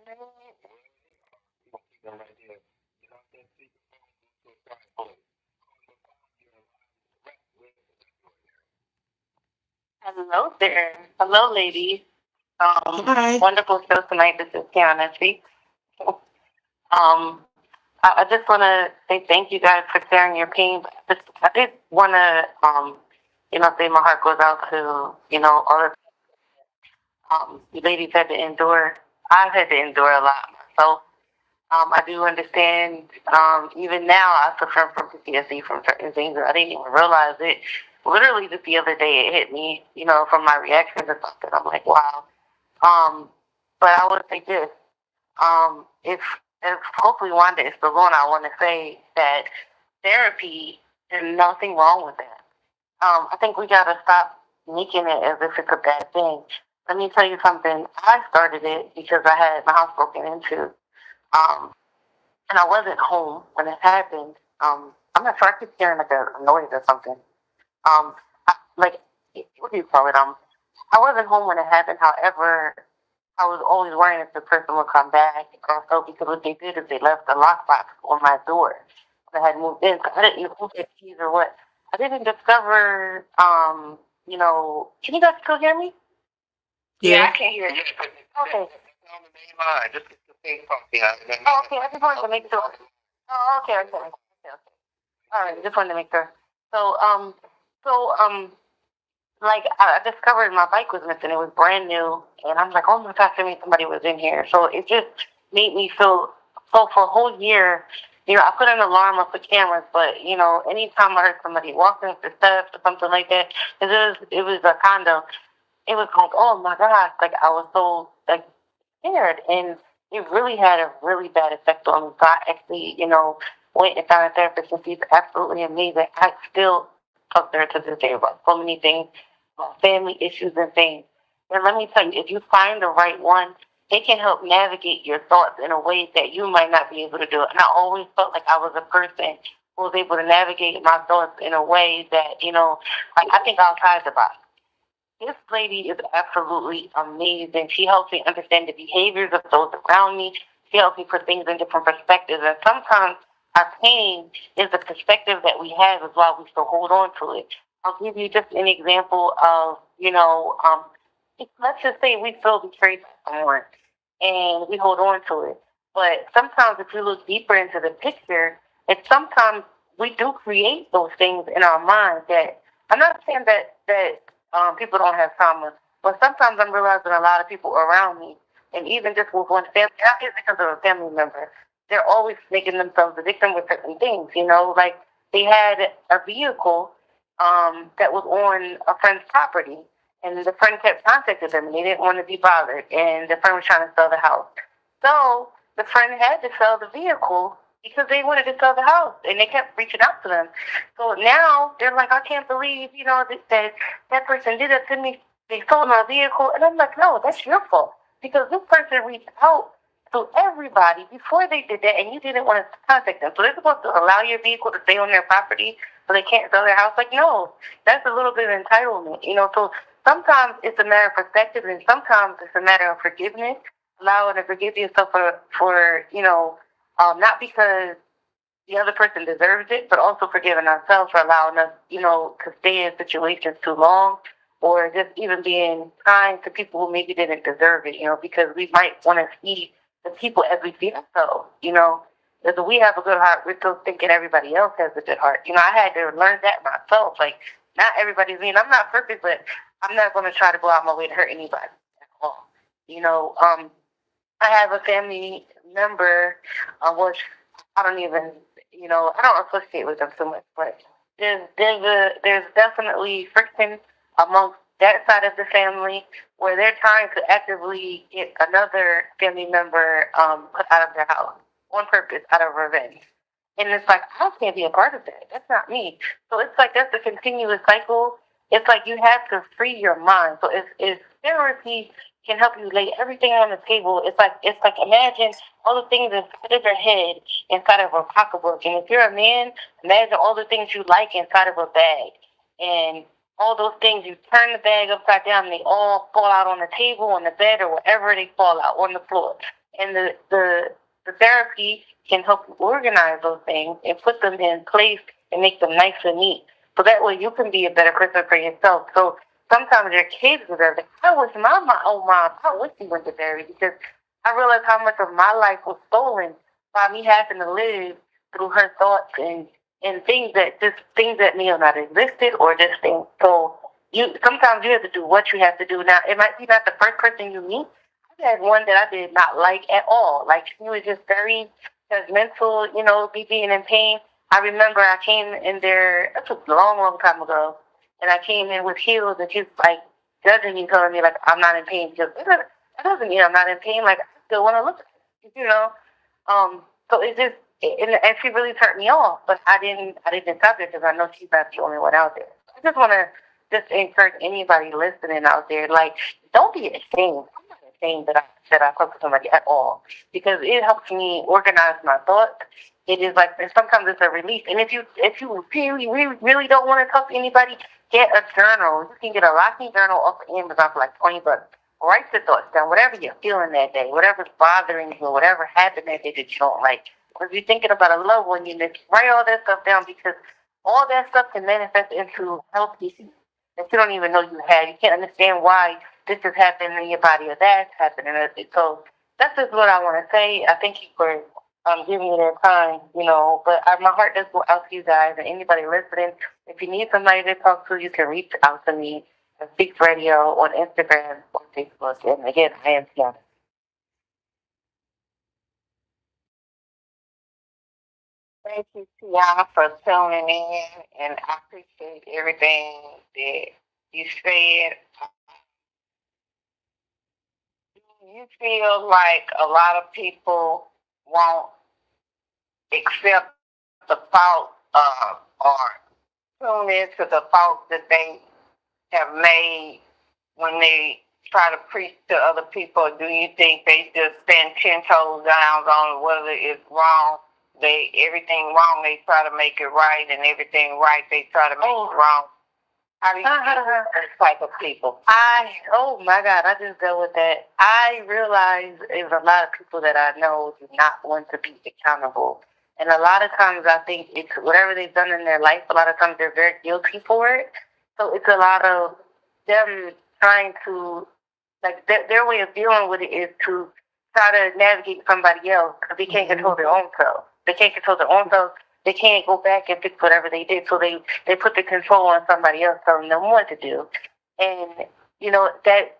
Right there. You know what I'm saying? Speakerphone to a quiet place. Hello there. Hello, ladies. Hi. Wonderful show tonight. This is Kiana T. I just want to say thank you guys for sharing your pain. I did want to, say my heart goes out to, all the you ladies had to endure. I've had to endure a lot myself. I do understand. Even now, I suffer from PTSD from certain things. I didn't even realize it. Literally, just the other day, it hit me. From my reactions or something. I'm like, wow. But I would say this. If hopefully Wanda is still on, I want to say that therapy, there's nothing wrong with that. I think we gotta stop making it as if it's a bad thing. Let me tell you something. I started it because I had my house broken into, and I wasn't home when it happened. I'm not sure. I keep hearing like a noise or something. Like what do you call it? I wasn't home when it happened. However, I was always worrying if the person would come back. Also, because what they did is they left the lockbox on my door. I had moved in, so I didn't even look at keys or what. I didn't discover, can you guys still hear me? Yeah, Yeah. I can hear you. Okay. That's on the main line. Just the thing talking out. Oh, okay. I just wanted to make sure. Oh, okay. Okay. All right. Just wanted to make sure. So, like I discovered my bike was missing. It was brand new, and I'm like, oh my gosh, I mean somebody was in here. So it just made me feel. So for a whole year, I put an alarm up for cameras, but anytime I heard somebody walking up the steps or something like that, it was a condo. It was like, oh my gosh, like I was so like scared, and it really had a really bad effect on me. So I actually, went and found a therapist, and she's absolutely amazing. I still talk to her to this day about so many things, about family issues and things. And let me tell you, if you find the right one, it can help navigate your thoughts in a way that you might not be able to do it. And I always felt like I was a person who was able to navigate my thoughts in a way that, like I think outside the box. This lady is absolutely amazing. She helps me understand the behaviors of those around me. She helps me put things in different perspectives. And sometimes our pain is the perspective that we have is why we still hold on to it. I'll give you just an example of, let's just say we feel betrayed by someone and we hold on to it. But sometimes if you look deeper into the picture, it's sometimes we do create those things in our mind that I'm not saying that people don't have trauma, but sometimes I'm realizing a lot of people around me, and even just with one family, not just because of a family member, they're always making themselves a victim with certain things. Like they had a vehicle that was on a friend's property, and the friend kept contacting them, and they didn't want to be bothered, and the friend was trying to sell the house. So the friend had to sell the vehicle because they wanted to sell the house, and they kept reaching out to them. So now they're like, I can't believe, that person did it to me. They sold my vehicle, and I'm like, no, that's your fault because this person reached out to everybody before they did that, and you didn't want to contact them. So they're supposed to allow your vehicle to stay on their property so they can't sell their house. Like, no, that's a little bit of entitlement, So sometimes it's a matter of perspective, and sometimes it's a matter of forgiveness, allowing to forgive yourself for not because the other person deserves it, but also forgiving ourselves for allowing us, to stay in situations too long, or just even being kind to people who maybe didn't deserve it, because we might want to see the people as we see ourselves, If we have a good heart, we're still thinking everybody else has a good heart. I had to learn that myself. Like, not everybody's mean. I'm not perfect, but I'm not going to try to go out my way to hurt anybody at all. I have a family member, which I don't even, I don't associate with them so much, but there's definitely friction amongst that side of the family where they're trying to actively get another family member put out of their house on purpose out of revenge. And it's like, I can't be a part of that. That's not me. So it's like that's a continuous cycle. It's like you have to free your mind. So if therapy can help you lay everything on the table, it's like imagine all the things inside of your head inside of a pocketbook. And if you're a man, imagine all the things you like inside of a bag. And all those things, you turn the bag upside down and they all fall out on the table, on the bed, or wherever they fall out, on the floor. And the therapy can help you organize those things and put them in place and make them nice and neat. So that way you can be a better person for yourself. So sometimes your kids deserve it. I wish my own mom, I wish she went to therapy because I realized how much of my life was stolen by me having to live through her thoughts and things that may have not existed or just things. So sometimes you have to do what you have to do. Now it might be not the first person you meet. I had one that I did not like at all. Like she was just very judgmental, me being in pain. I remember I came in there, that's a long, long time ago, and I came in with heels and she was like judging me, telling me like I'm not in pain. Because that doesn't mean I'm not in pain. Like I still want to look at it, So it just, and she really turned me off, but I didn't stop it because I know she's not the only one out there. I just want to just encourage anybody listening out there, like, don't be ashamed. I'm not ashamed that I talk to somebody at all because it helps me organize my thoughts. It is like, and sometimes it's a release. And if you really don't want to talk to anybody, get a journal. You can get a Rocky journal off of Amazon for like $20. Write the thoughts down, whatever you're feeling that day, whatever's bothering you, whatever happened that day that you don't like. Or if you're thinking about a loved one, write all that stuff down because all that stuff can manifest into health issues that you don't even know you had. You can't understand why this is happening in your body or that's happening. So that's just what I want to say. I thank you for giving me that time, but my heart does go out to you guys and anybody listening. If you need somebody to talk to, you can reach out to me at Speaks Radio on Instagram or Facebook. And again, I am Tiana. Thank you, Tiana, for tuning in, and I appreciate everything that you said. You feel like a lot of people won't accept the fault or tune into the fault that they have made when they try to preach to other people? Do you think they just stand 10 toes down on whether it's wrong? Everything wrong they try to make it right, and everything right they try to make it wrong. How do you feel those type of people? Oh my God, I just dealt with that. I realize there's a lot of people that I know do not want to be accountable. And a lot of times I think it's whatever they've done in their life, a lot of times they're very guilty for it. So it's a lot of them trying to, like, their way of dealing with it is to try to navigate somebody else because they can't control their own self. They can't control their own self. They can't go back and fix whatever they did. So they put the control on somebody else, telling them what to do. And, that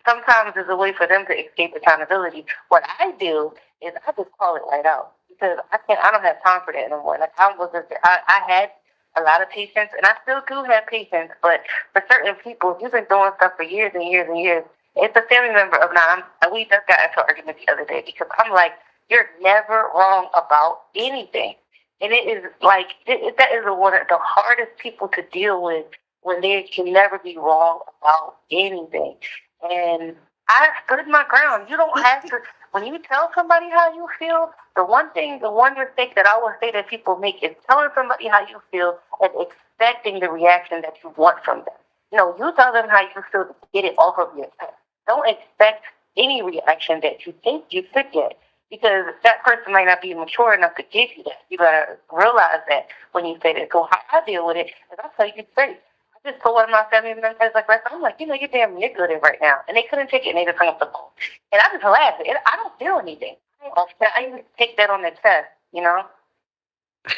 sometimes is a way for them to escape accountability. What I do is I just call it right out because I don't have time for that anymore. Like I had a lot of patience and I still do have patience, but for certain people, if you've been doing stuff for years and years and years, it's a family member of mine. We just got into an argument the other day because I'm like, you're never wrong about anything. And it is like, that is one of the hardest people to deal with when they can never be wrong about anything. And I stood my ground. You don't have to, when you tell somebody how you feel, the one mistake that I would say that people make is telling somebody how you feel and expecting the reaction that you want from them. You tell them how you feel to get it off of your chest. Don't expect any reaction that you think you should get. Because that person might not be mature enough to give you that. You gotta realize that when you say that. So how I deal with it is I tell you straight. I just told one of my family members like that. I'm like, you're damn manipulative right now. And they couldn't take it and they just hung up the phone. And I just laughed. I don't feel anything. I even take that on the chest,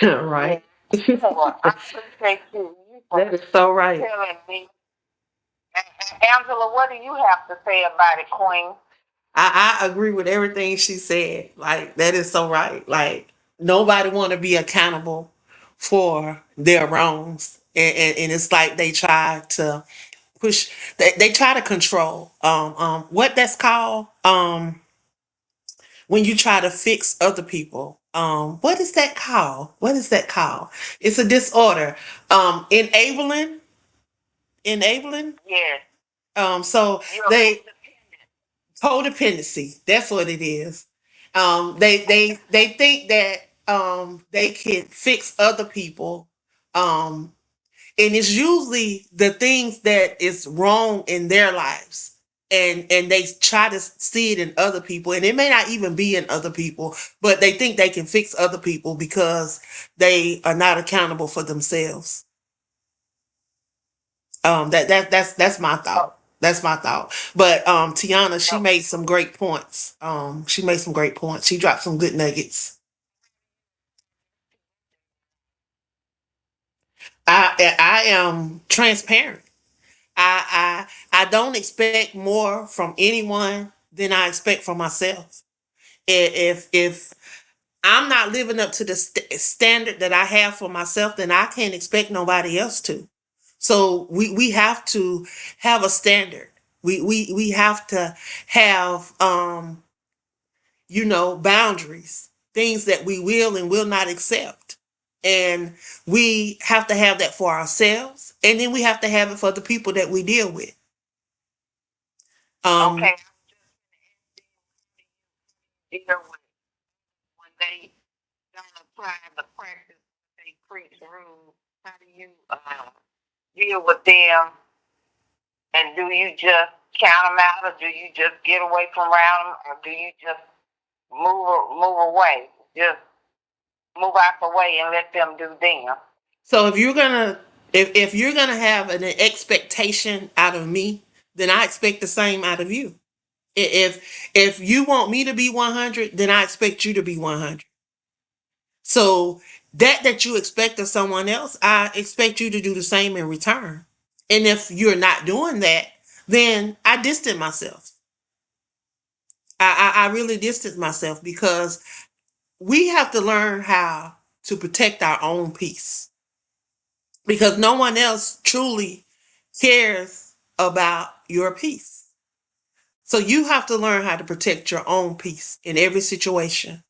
Right. Well, I appreciate you. That is so right. Telling me. Angela, what do you have to say about it, Queen? I agree with everything she said. Like, that is so right. Like, nobody want to be accountable for their wrongs. And it's like they try to push, they try to control. What that's called? When you try to fix other people. What is that called? What is that called? It's a disorder. Enabling. Enabling. Yes. So You're they codependency. That's what it is. They think that they can fix other people. And it's usually the things that is wrong in their lives. And they try to see it in other people, and it may not even be in other people, but they think they can fix other people because they are not accountable for themselves. That's my thought. That's my thought. But Tiana, she made some great points. She made some great points. She dropped some good nuggets. I am transparent. I don't expect more from anyone than I expect from myself. If I'm not living up to the standard that I have for myself, then I can't expect nobody else to. So we have to have a standard. We have to have boundaries, things that we will and will not accept. And we have to have that for ourselves, and then we have to have it for the people that we deal with. okay. Deal with when they don't apply the practice they preach rules. How do you deal with them? And do you just count them out, or do you just get away from around them, or do you just move away? Just move out the way and let them do them. So if you're gonna have an expectation out of me, then I expect the same out of you. If you want me to be 100, then I expect you to be 100. So that you expect of someone else, I expect you to do the same in return. And if you're not doing that, then I distance myself. I really distance myself because we have to learn how to protect our own peace, because no one else truly cares about your peace. So you have to learn how to protect your own peace in every situation.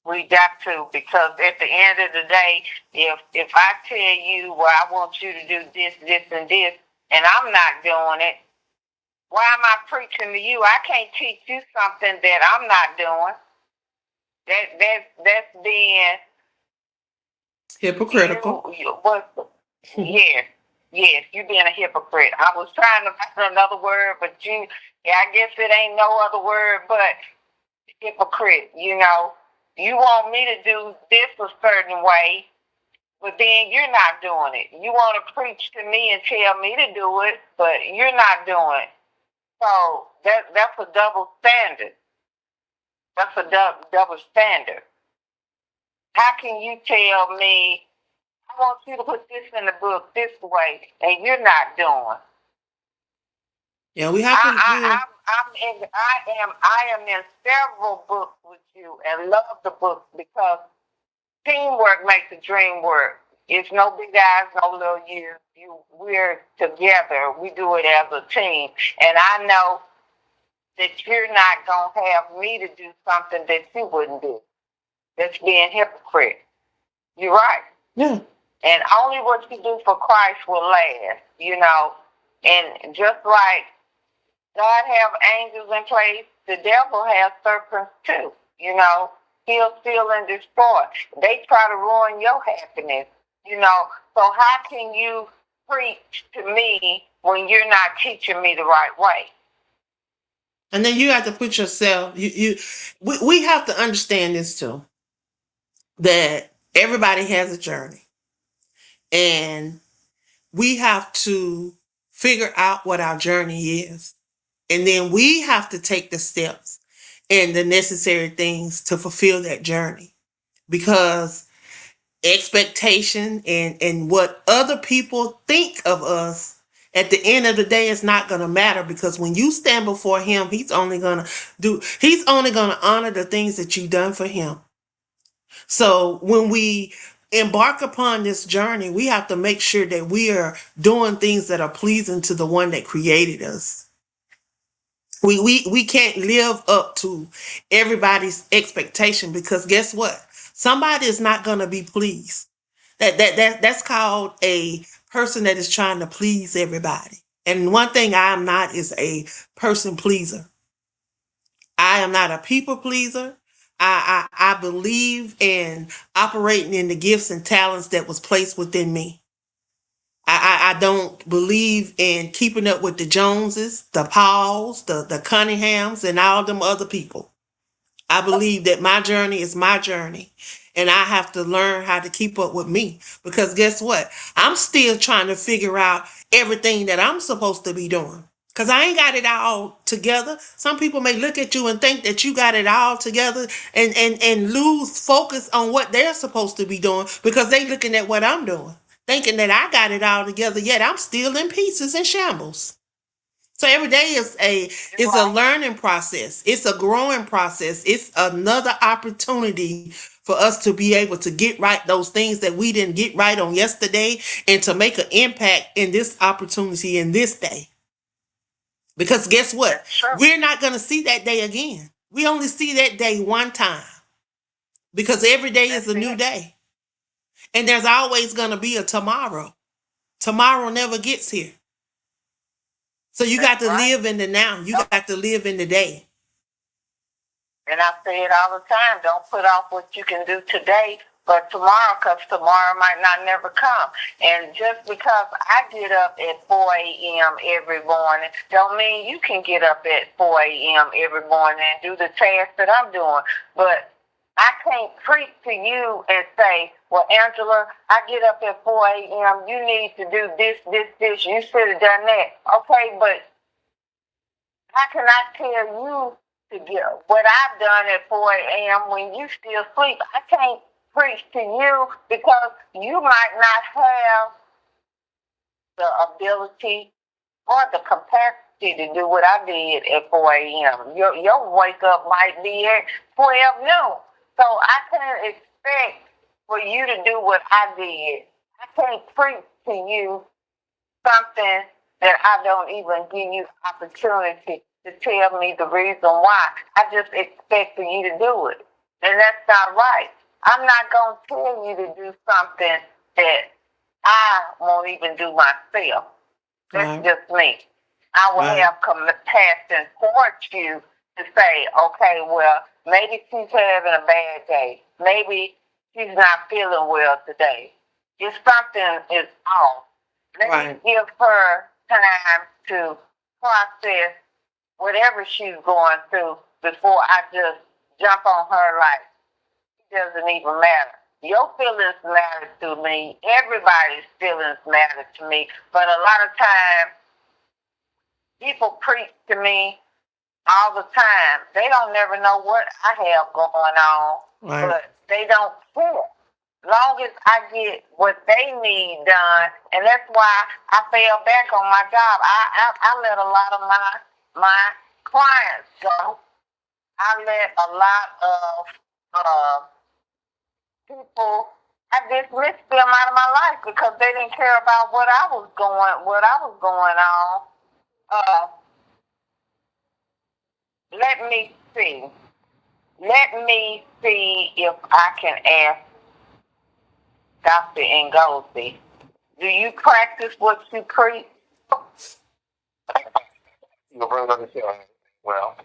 We got to, because at the end of the day, if I tell you, well, I want you to do this, this, and this, and I'm not doing it, why am I preaching to you? I can't teach you something that I'm not doing. That's being Hypocritical. yes, yes, you being a hypocrite. I was trying to find another word, but I guess it ain't no other word but hypocrite. You want me to do this a certain way, but then you're not doing it. You want to preach to me and tell me to do it, but you're not doing it. So that's a double standard. That's a double standard. How can you tell me, I want you to put this in the book this way, and you're not doing? Yeah, we have to. I am in several books with you and love the books because teamwork makes the dream work. It's no big eyes, no little U's. We're together. We do it as a team. And I know that you're not going to have me to do something that you wouldn't do. That's being hypocrite. You're right. Yeah. And only what you do for Christ will last. And just like God have angels in place, the devil has serpents too. He'll steal and destroy. They try to ruin your happiness. So how can you preach to me when you're not teaching me the right way? And then you have to put yourself, we have to understand this too, that everybody has a journey. And we have to figure out what our journey is. And then we have to take the steps and the necessary things to fulfill that journey. Because expectation and what other people think of us at the end of the day is not going to matter, because when you stand before him, he's only going to honor the things that you've done for him. So when we embark upon this journey, we have to make sure that we are doing things that are pleasing to the one that created us. We can't live up to everybody's expectation, because guess what? Somebody is not going to be pleased. That's called a person that is trying to please everybody. And one thing I am not is a person pleaser. I am not a people pleaser. I believe in operating in the gifts and talents that was placed within me. I don't believe in keeping up with the Joneses, the Pauls, the Cunninghams, and all them other people. I believe that my journey is my journey, and I have to learn how to keep up with me, because guess what? I'm still trying to figure out everything that I'm supposed to be doing, because I ain't got it all together. Some people may look at you and think that you got it all together, and lose focus on what they're supposed to be doing, because they looking at what I'm doing, thinking that I got it all together, yet I'm still in pieces and shambles. So every day is a learning process. It's a growing process. It's another opportunity for us to be able to get right those things that we didn't get right on yesterday, and to make an impact in this opportunity in this day. Because guess what? Sure. We're not going to see that day again. We only see that day one time, because every day is a new day. And there's always going to be a tomorrow. Tomorrow never gets here. So you got to live in the now. You got to live in the day. And I say it all the time, don't put off what you can do today for tomorrow, because tomorrow might not never come. And just because I get up at 4 a.m. every morning, don't mean you can get up at 4 a.m. every morning and do the task that I'm doing. But I can't preach to you and say, well, Angela, I get up at 4 a.m. You need to do this, this, this. You should have done that. Okay, but how can I tell you to get what I've done at 4 a.m. when you still sleep? I can't preach to you, because you might not have the ability or the capacity to do what I did at 4 a.m. Your wake up might be at 12 noon. So I can't expect for you to do what I did. I can't preach to you something that I don't even give you opportunity to tell me the reason why. I just expect for you to do it. And that's not right. I'm not going to tell you to do something that I won't even do myself. That's just me. I will have compassion towards you to say, okay, well, maybe she's having a bad day. Maybe she's not feeling well today. If something is off, let me give her time to process whatever she's going through before I just jump on her like it doesn't even matter. Your feelings matter to me. Everybody's feelings matter to me. But a lot of times, people preach to me all the time. They don't never know what I have going on, but they don't care. Long as I get what they need done, and that's why I fell back on my job. I let a lot of my clients go. I let a lot of people. I dismissed them out of my life because they didn't care about what I was going on. Let me see. Let me see if I can ask Dr. Ngozi. Do you practice what you preach? You'll bring another show. Well,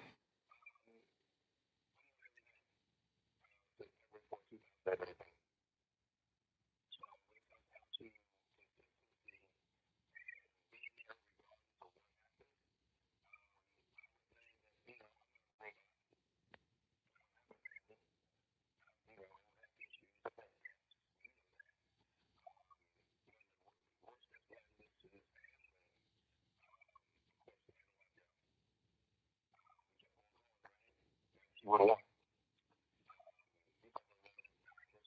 would want.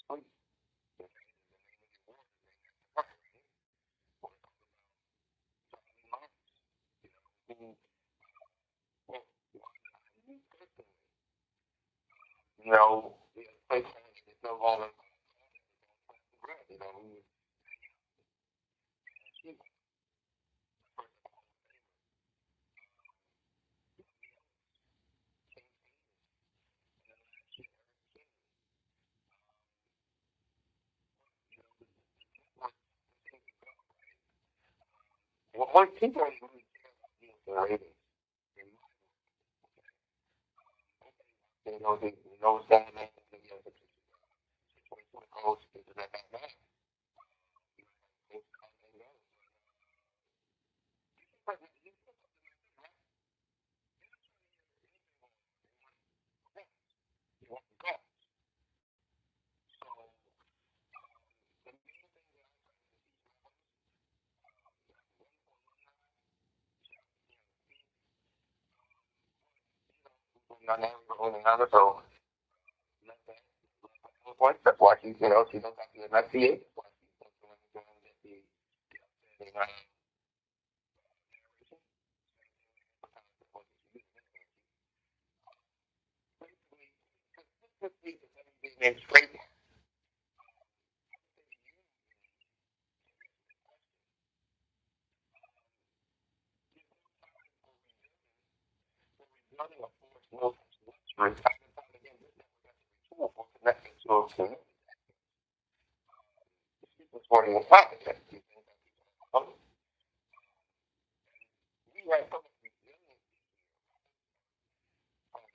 Sleep. You know, it's no longer, you know, what people really care about ratings. You know, they know that man, the situation goes into that man. Not having her own another, so that's why she, you know, she doesn't have to investigate. That's why she's doing the, and straight. Nothing of force, no luxury. Time and time again, this tool for connecting to a community. People supporting the competent. We have so much resilience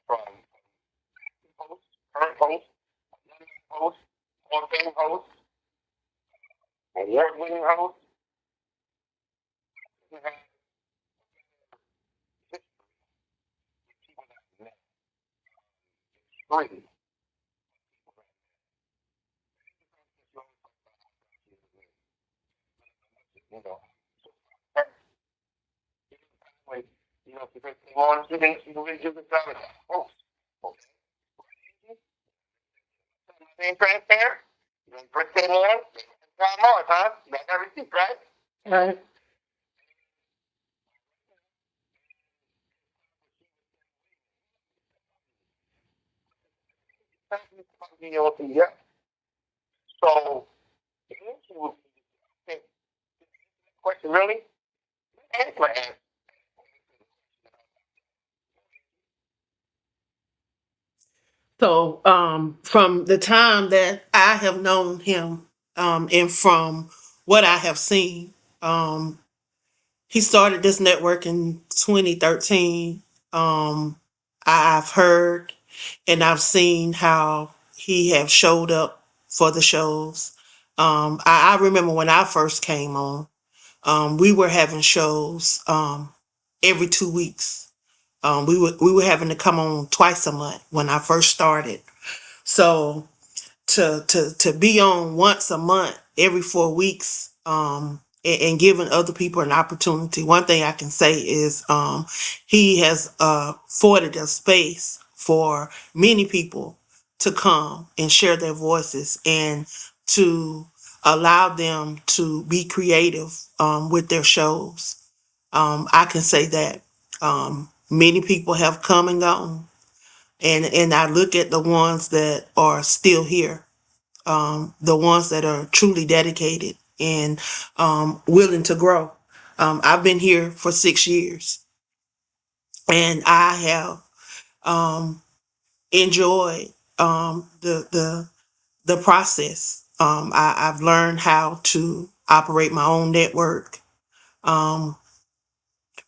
from hosts, current hosts, young hosts, campaign hosts, award-winning hosts. We have people that met three. You know, like, you know, because they want to think you really do the job as a host. Okay. Being transparent, you know, birthday man, time more, huh? You got that receipt, right? Right. Yeah. So, the answer would be, question really? Answer my answer. So, from the time that I have known him, and from what I have seen, um, he started this network in 2013. I've heard and I've seen how he have showed up for the shows. I remember when I first came on, we were having shows every 2 weeks. We were having to come on twice a month when I first started. So to be on once a month every 4 weeks, and giving other people an opportunity. One thing I can say is, he has afforded a space for many people to come and share their voices and to allow them to be creative with their shows. I can say that many people have come and gone, and I look at the ones that are still here, the ones that are truly dedicated and willing to grow. I've been here for 6 years, and I have enjoyed the process. I've learned how to operate my own network, um,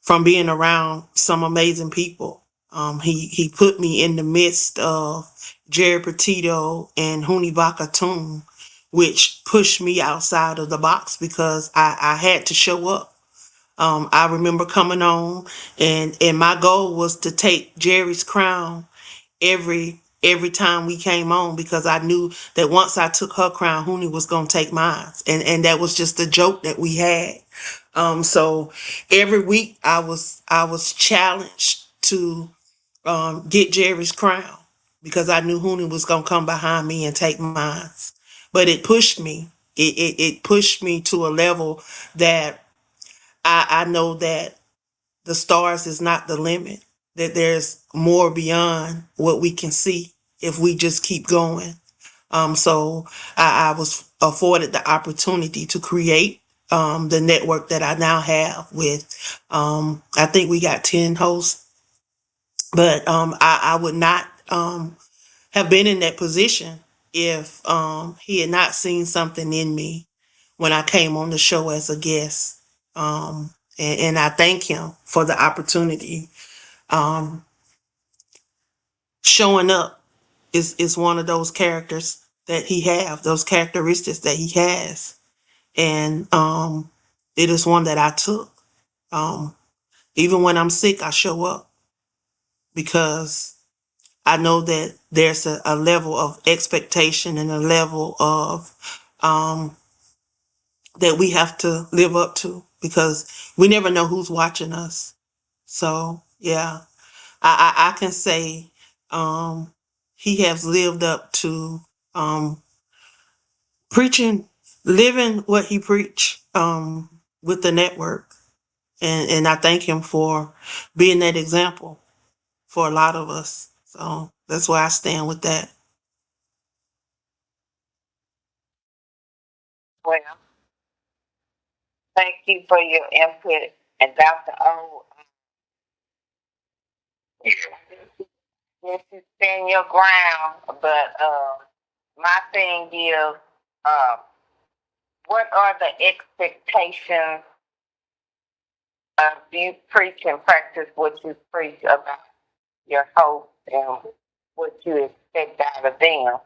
from being around some amazing people. He put me in the midst of Jerry Petito and Huni Bakatoon, which pushed me outside of the box because I had to show up. I remember coming on, and my goal was to take Jerry's crown every time we came on, because I knew that once I took her crown, Huni was gonna take mine, and that was just a joke that we had. So every week I was challenged to get Jerry's crown. because I knew Hooney was gonna come behind me and take mine. But it pushed me. It pushed me to a level that I know that the stars is not the limit. That there's more beyond what we can see if we just keep going. So I was afforded the opportunity to create the network that I now have with, I think we got 10 hosts, but I would not have been in that position if he had not seen something in me when I came on the show as a guest. And I thank him for the opportunity. Um, Showing up is one of those characters that he have, those characteristics that he has. And it is one that I took. Um, Even when I'm sick, I show up because I know that there's a level of expectation and a level of that we have to live up to because we never know who's watching us. So yeah, I can say he has lived up to preaching, living what he preached with the network. And I thank him for being that example for a lot of us. So that's why I stand with that. Well, thank you for your input. And Dr. O, yes, you stand your ground, but my thing is, uh, what are the expectations of you preach and practice what you preach about your host and what you expect out of them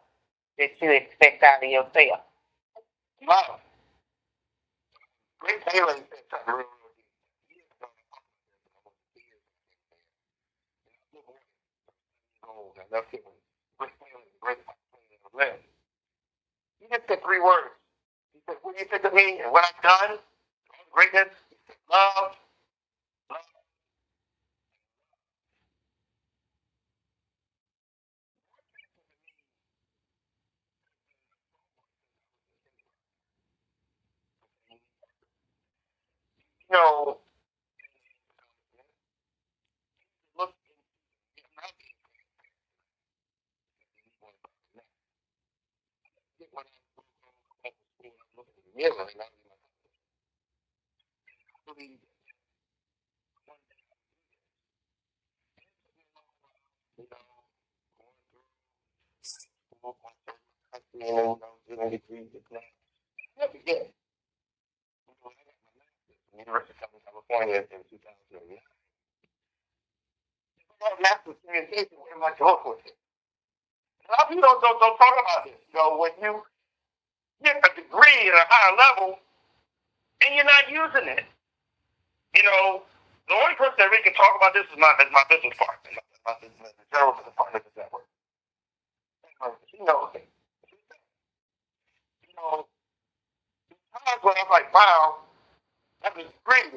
that you expect out of yourself? Wow. Great Taylor said something real, real deep. Years ago, I left it when Great Taylor, great Taylor, he just said three words. He said, what do you think of me and what I've done? Greatness, love, love. You know, look, not when I'm looking in the mirror and I believe one day, you know, going through school, going through my country, and then, you know, getting degrees, never forget. You know, I got my master's from the University of Southern California in 2009. I got a master's in communication with my job with it. A lot of people don't talk about this. You know, when you get a degree at a higher level and you're not using it, you know, the only person that really can talk about this is my business partner, the general business partner of the network. She knows it. You know, times when I'm like, wow, that was great.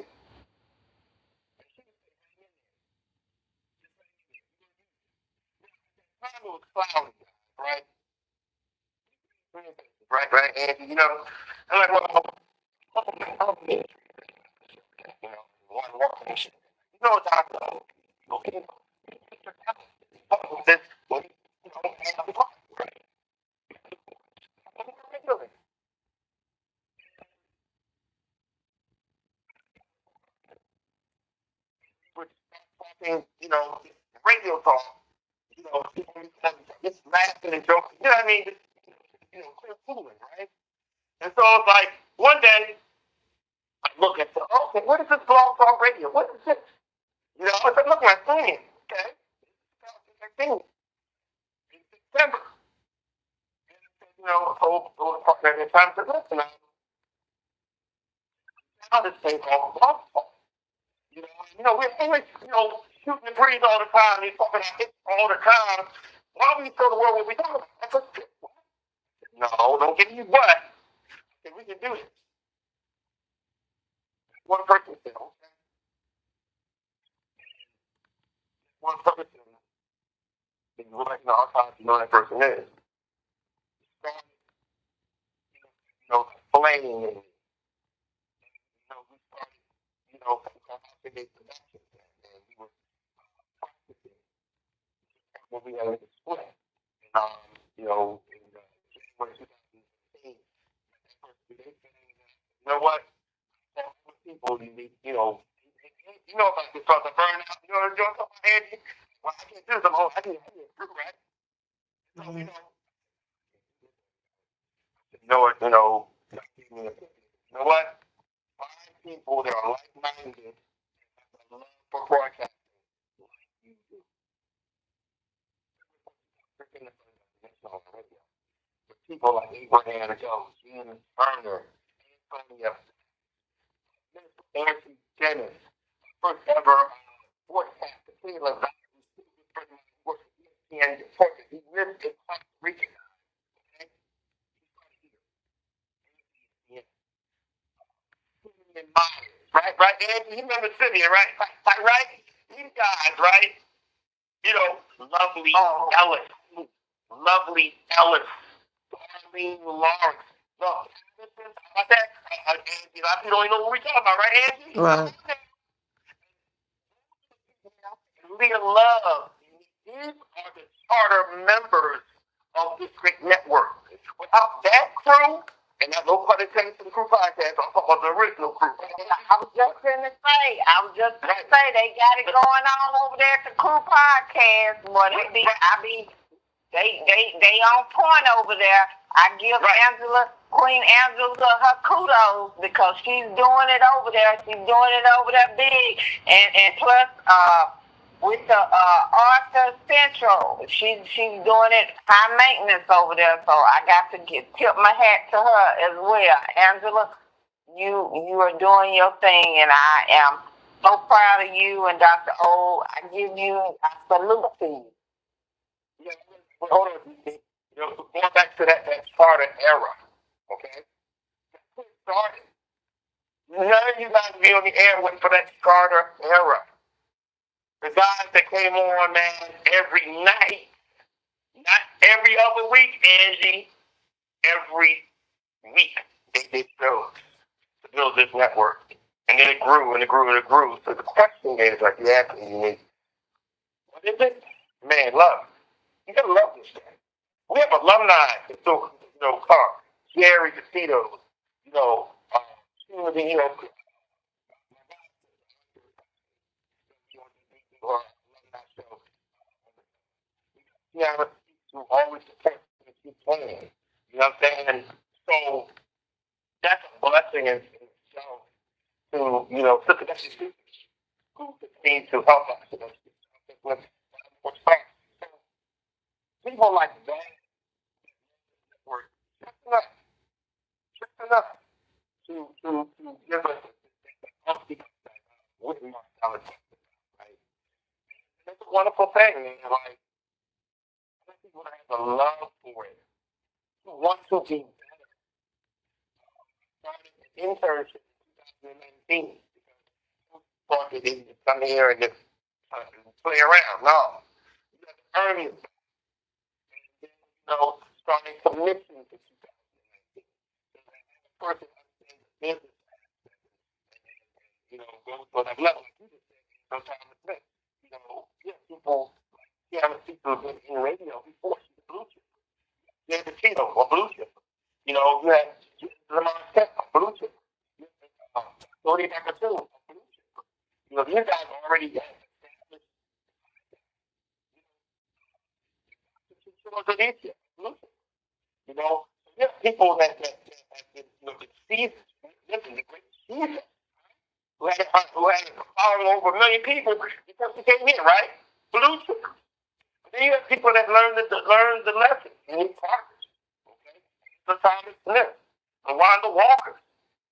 Time was cloudy, right? Right. And you know, I'm like, well, you know, one nation. You know what I'm saying? Okay. This, well, you know, right? Which talking, you know, radio talk, you know, just laughing and joking. You know what I mean? You know, clear fooling, right? And so it's like one day I look at the okay, what is this blog talk radio? What is this? You know, I said, look at my thing. Okay. 2016 in September. You know, told the partner at the time, said, listen, now this thing called blog talk. We're always, shooting the breeze all the time. He's talking about it all the time. Why don't we tell the world what we talking about? That's a no, don't give me what. Okay, we can do this. One person said, okay. One person if you look back in the archives, you know that person is. Started, playing and we started, activate productions and we were practicing what we had to display. And in January 2015, you know what? People you need, about this sort of burnout, doing something heavy. Well, I can't do this. I can't do right? So, you know what? Find people that are like-minded that love for broadcasting like you do. Freaking with people like Abraham Jones, Ian Turner, Antonia, Nancy Dennis, first ever broadcaster, Taylor and he lived in Costa Rica. Okay? Right, Andy? You remember Sylvia, right? Right? These guys, right? Lovely Ellis. Lovely Ellis. Darlene Lawrence. Look, about that? Andy, you don't know what we're talking about, right, Andy? Right. Leah Love. These are the charter members of this great network. Without that crew, and that no pun intended to the crew podcast, I'm talking about the original crew. I was just gonna say, they got it going on over there at the crew podcast. But they on point over there. I give Queen Angela her kudos because she's doing it over there. She's doing it over there big. And plus with the Arthur Central, she's doing it high maintenance over there. So I got to tip my hat to her as well. Angela, you are doing your thing, and I am so proud of you and Dr. O. I salute to you. Yeah, hold on. Going back to that charter era, okay? That's when it started. None of you guys be on the air waiting for that charter era. The guys that came on, man, every night, not every other week, Angie, every week they did shows to build this network. And then it grew and it grew and it grew. So the question is, like you asked me, what is it? Man, love. You gotta love this thing. We have alumni that still, Jerry Casitos, who always support and keep playing. You know what I'm saying? So that's a blessing in itself to connect these people who need to help us. With people like that were just enough to give us the healthy with mortality, right? And it's a wonderful thing, man. Like, people that have a love for it, who want to be better. Started an internship in 2019 because thought that they could come here and just play around. No, you have to earn it. And then, starting commissions in 2019. So that the person understands the business aspect and goes to that level. Like you just said, sometimes it's this. People people have been in radio before she's a blue chip. There's a Tito or blue chip. You had Lamar Tech, a blue chip. Tony Bakatu, a blue chip. These guys already have established blue chip. There's people that have been, the seasons, listen, the great seasons, who had following over 1 million people because they came in, right? Blue chip. Then you have people that learn the lesson and they practice. Okay? So Thomas Smith, Rhonda Walker,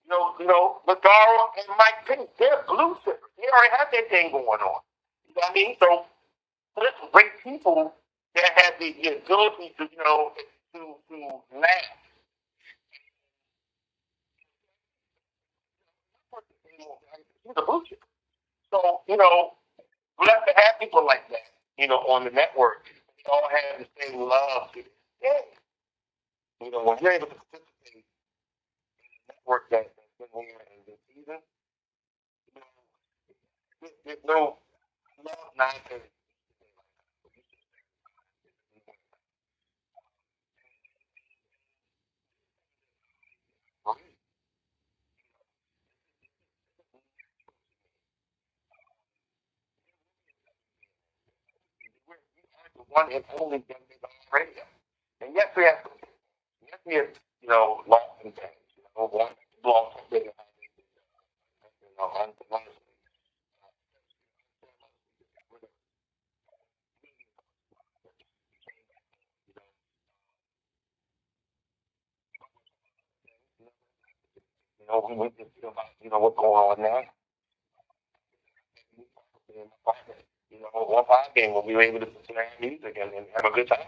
Ladaro and Mike Penny, they're blue chippers. They already have their thing going on. You know what I mean? So there's great people that have the ability to, to laugh. He's a blue chipper. So, blessed to have people like that, on the network. they all have the same love to this day. You know, when you're able to participate in a network that's been here and this season, you know, there's no love nonsense. We are the one and only Denver radio. And yes, we have, yes, we have, you know, lost some things. You know, one lost a bit of, you know, honestly, you know, we just feel about, you know, what's going on now. You know, one five game we'll be able to listen to our music and have a good time.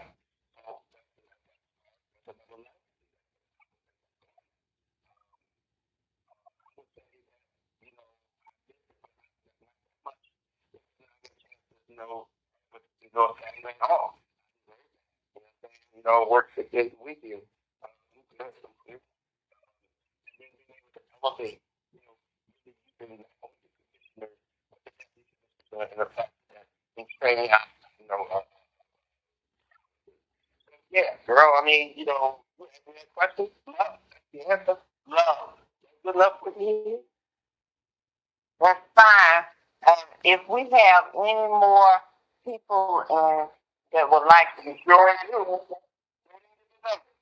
You know, but you know, Saturday night off. You know, work 6 days a week. And, elevate, you know, and the fact that in training, you know, yeah, girl. I mean, you know, answer that question. Love. That's the answer. Love. Good enough for me. That's fine. If we have any more people that would like to Sure join do.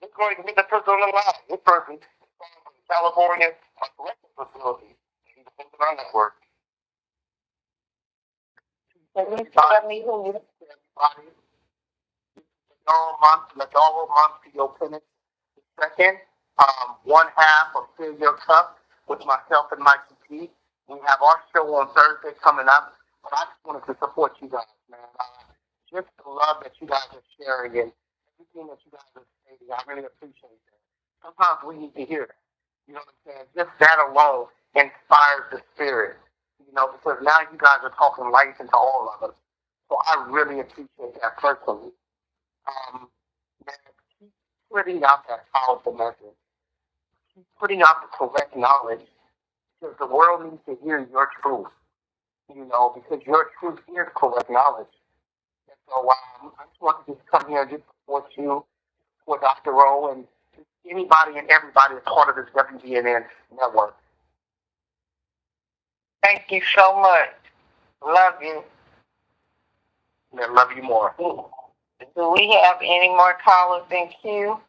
Let's go ahead and get the person on the line. This person is from California, a correctional facility. He's a person on network. can you tell me who you Everybody, McDowell Montreal Clinic. Second, one half of Fill Your Cup with myself and Mike P. We have our show on Thursday coming up. But I just wanted to support you guys, man. Just the love that you guys are sharing and everything that you guys are saying. I really appreciate that. Sometimes we need to hear that. You know what I'm saying? Just that alone inspires the spirit. You know, because now you guys are talking life into all of us. So I really appreciate that personally. Man, keep putting out that powerful message. Keep putting out the correct knowledge because the world needs to hear your truth. You know, because your truth is correct knowledge. And so I just want to just come here and just support you, for Dr. O, and anybody and everybody that's part of this WBNN network. Thank you so much. Love you. And love you more. Do we have any more callers in queue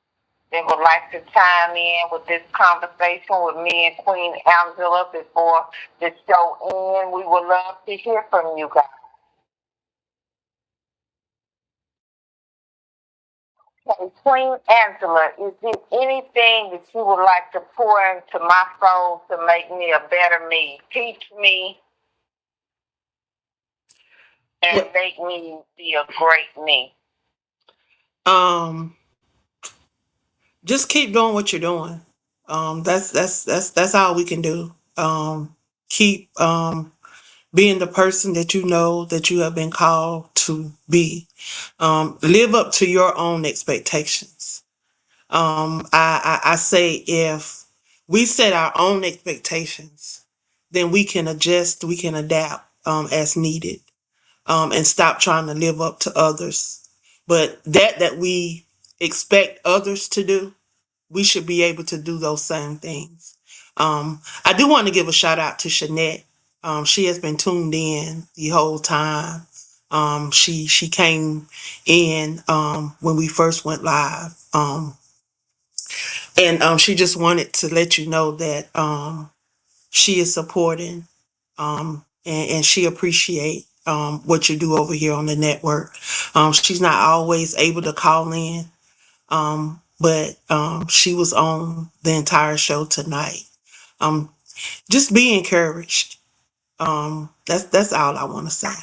that would like to chime in with this conversation with me and Queen Angela before the show ends? We would love to hear from you guys. Okay, Queen Angela, is there anything that you would like to pour into my soul to make me a better me? Teach me and What? make me be a great me. Um, just keep doing what you're doing. That's all we can do. Keep being the person that you know that you have been called to be. Live up to your own expectations. I say if we set our own expectations, then we can adjust, we can adapt as needed, and stop trying to live up to others. But that we expect others to do, we should be able to do those same things. I do want to give a shout out to Shanette. She has been tuned in the whole time. She came in when we first went live, and she just wanted to let you know that she is supporting, and she appreciate what you do over here on the network. She's not always able to call in, but she was on the entire show tonight. Um, just be encouraged. That's all I want to say.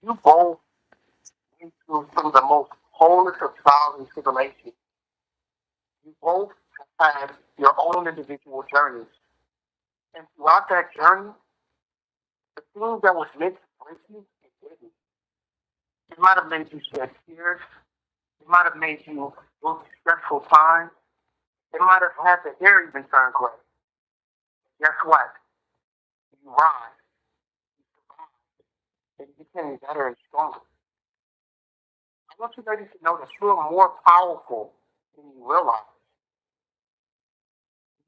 You both through some of the most wholest of trials and tribulations. You both have your own individual journeys. And throughout that journey, the things that was meant to break you, it didn't. It might have made you shed tears. It might have made you go through stressful times. It might have had the hair even turn gray. Guess what? You rise, you survive, and you became better and stronger. I want you ladies to know that you are more powerful than you realize.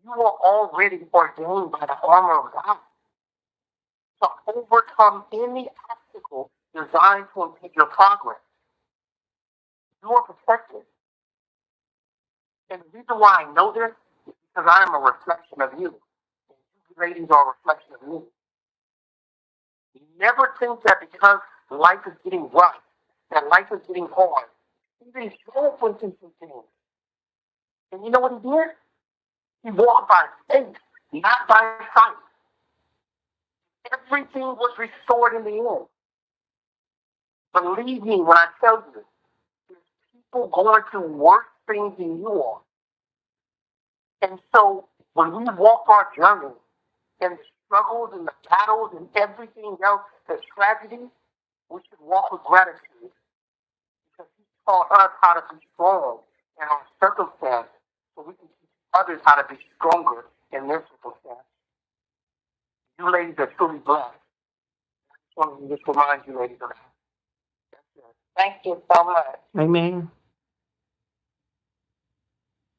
You are already ordained by the armor of God to overcome any obstacle designed to impede your progress. You are protected. And the reason why I know this is because I am a reflection of you. And you ladies are a reflection of me. Never think that because life is getting rough, that life is getting hard. Even Job went through some things. And you know what he did? He walked by faith, not by sight. Everything was restored in the end. Believe me when I tell you, there's people going through worse things than you are. And so when we walk our journey and the struggles and the battles and everything else, the tragedy, we should walk with gratitude because he taught us how to be strong in our circumstance so we can teach others how to be stronger in their circumstance. You ladies are truly blessed. I just want to just remind you ladies of that. That's it. Thank you so much. Amen.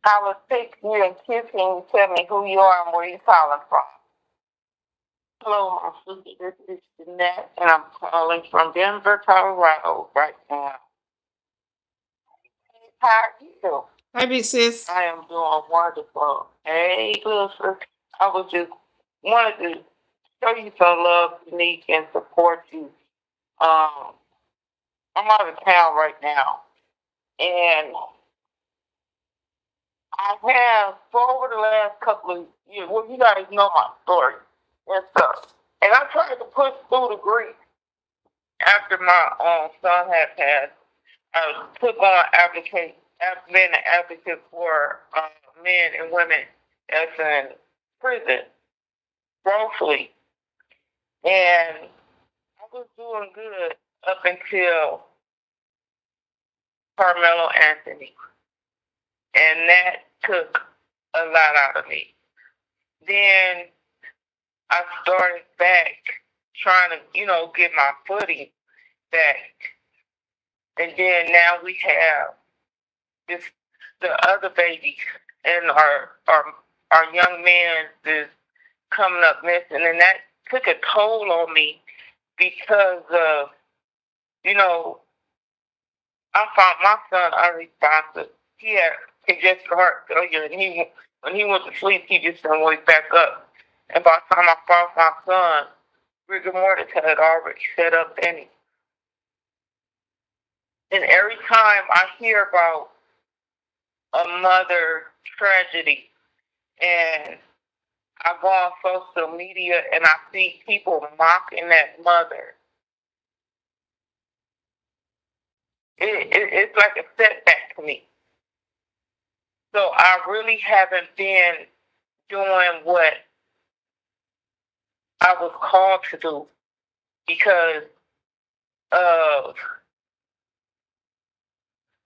I will pick you and kiss you. Tell me who you are and where you're calling from. Hello, my sister. This is Jeanette, and I'm calling from Denver, Colorado right now. How are you? Hi, big sis. I am doing wonderful. Hey, listen, I was just wanted to show you some love, Unique, and support you. I'm out of town right now, and I have for over the last couple of years. Well, you guys know my story and stuff, and I tried to push through the grief after my son had passed. I took on being an advocate for men and women that's in prison wrongfully, and I was doing good up until Carmelo Anthony, and that took a lot out of me. Then I started back trying to, get my footing back, and then now we have this the other baby, and our young man is coming up missing, and that took a toll on me because of, I found my son unresponsive. He had congestive heart failure, and when he went to sleep, he just didn't wake back up. And by the time I found my son, rigor mortis had already set up in him. And every time I hear about a mother tragedy, and I go on social media and I see people mocking that mother, it's like a setback to me. So I really haven't been doing what I was called to do because of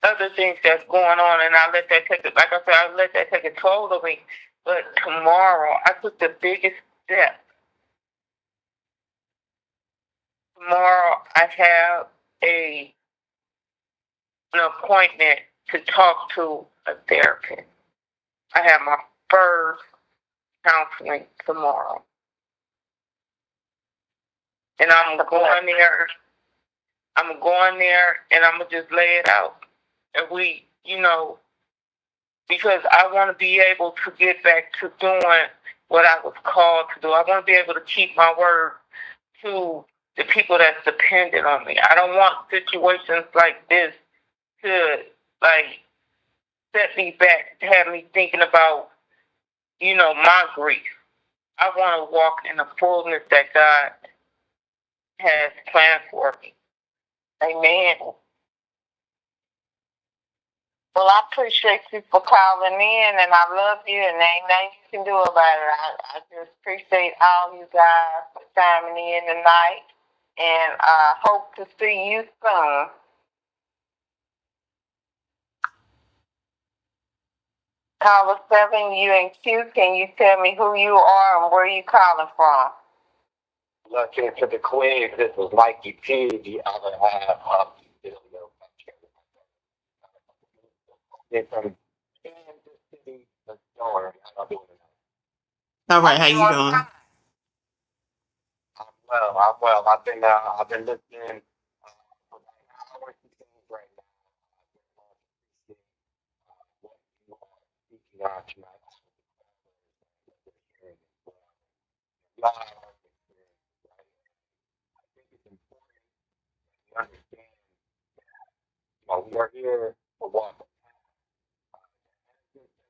other things that's going on, and I let that take a toll of me. But tomorrow, I took the biggest step. Tomorrow, I have an appointment to talk to a therapist. I have my first counseling tomorrow. And I'm going there and I'm going to just lay it out. And because I want to be able to get back to doing what I was called to do. I want to be able to keep my word to the people that's dependent on me. I don't want situations like this to, set me back, to have me thinking about, my grief. I want to walk in the fullness that God has planned for me. Amen. Well, I appreciate you for calling in, and I love you, and there ain't nothing you can do about it. I just appreciate all you guys for chiming in tonight, and I hope to see you soon. Caller 7, you in Q. Can you tell me who you are and where you calling from? Looking to the Queen, this was Mikey P, the other half of the video. From Kansas City, Missouri. How y'all doing tonight? All right, how you doing? I'm well. I've been listening for about an hour to things right now. I've been what you are speaking on tonight. Y'all have experience, right? I think it's important to understand, we are here for what?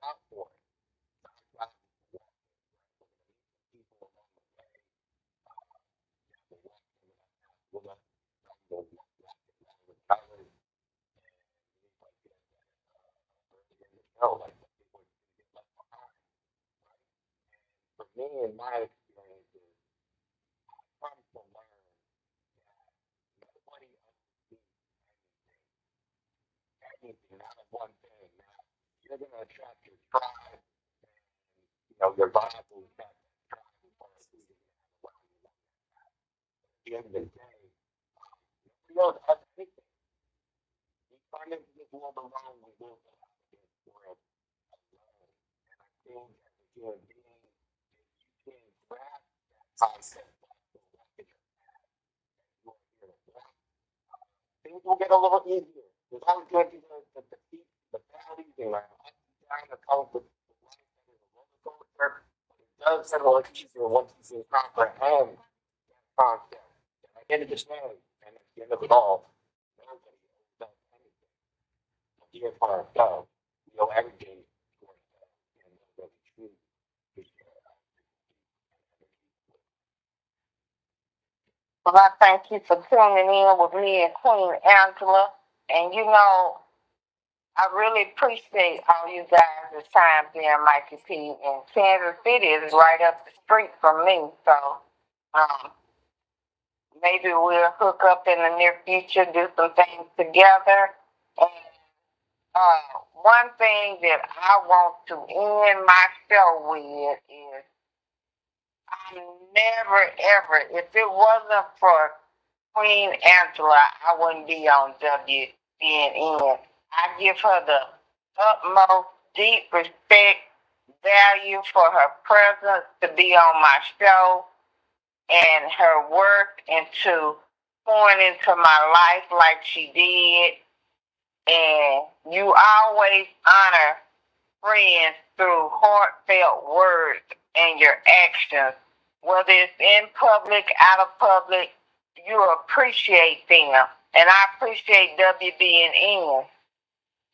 Out for it. Not people along the way. We'll let them recovery. Like people get left behind. For me, in my experiences, I've come to learn that nobody understands anything, not of one thing. Now, you're going to attract your tribe, and your vibe will attract that tribe as far as who you're going to have around you. At the end of the day, we don't have anything. We come into this world alone, we will go out of this world alone. And I think as a human being, if you can grasp that concept, things will get a little easier. There's always going to be the peaks, the valleys, and up and down that comes with life that is a roller coaster. But it does get a little easier once you can comprehend that concept. And at the end of the day, and at the end of it all, nobody owes us anything. We are for ourselves. We owe everything to ourselves. And that's really true. Well, I thank you for tuning in with me and Queen Angela. And I really appreciate all you guys' time there, Mikey P. And Kansas City is right up the street from me, so um, maybe we'll hook up in the near future, do some things together. And one thing that I want to end my show with is I never ever, if it wasn't for Queen Angela, I wouldn't be on WNN. I give her the utmost deep respect, value for her presence to be on my show and her work into pouring into my life like she did. And you always honor friends through heartfelt words and your actions, whether it's in public, out of public, you appreciate them. And I appreciate WBNN.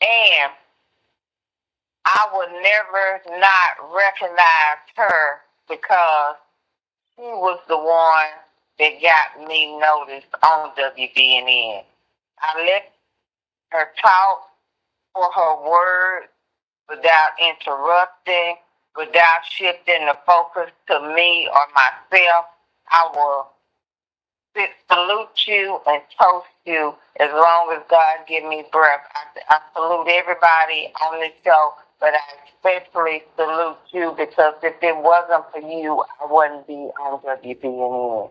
And I would never not recognize her because she was the one that got me noticed on WBNN. I let her talk for her words without interrupting, without shifting the focus to me or myself. I will salute you and toast you as long as God give me breath. I salute everybody on this show, but I especially salute you because if it wasn't for you, I wouldn't be on WBNN.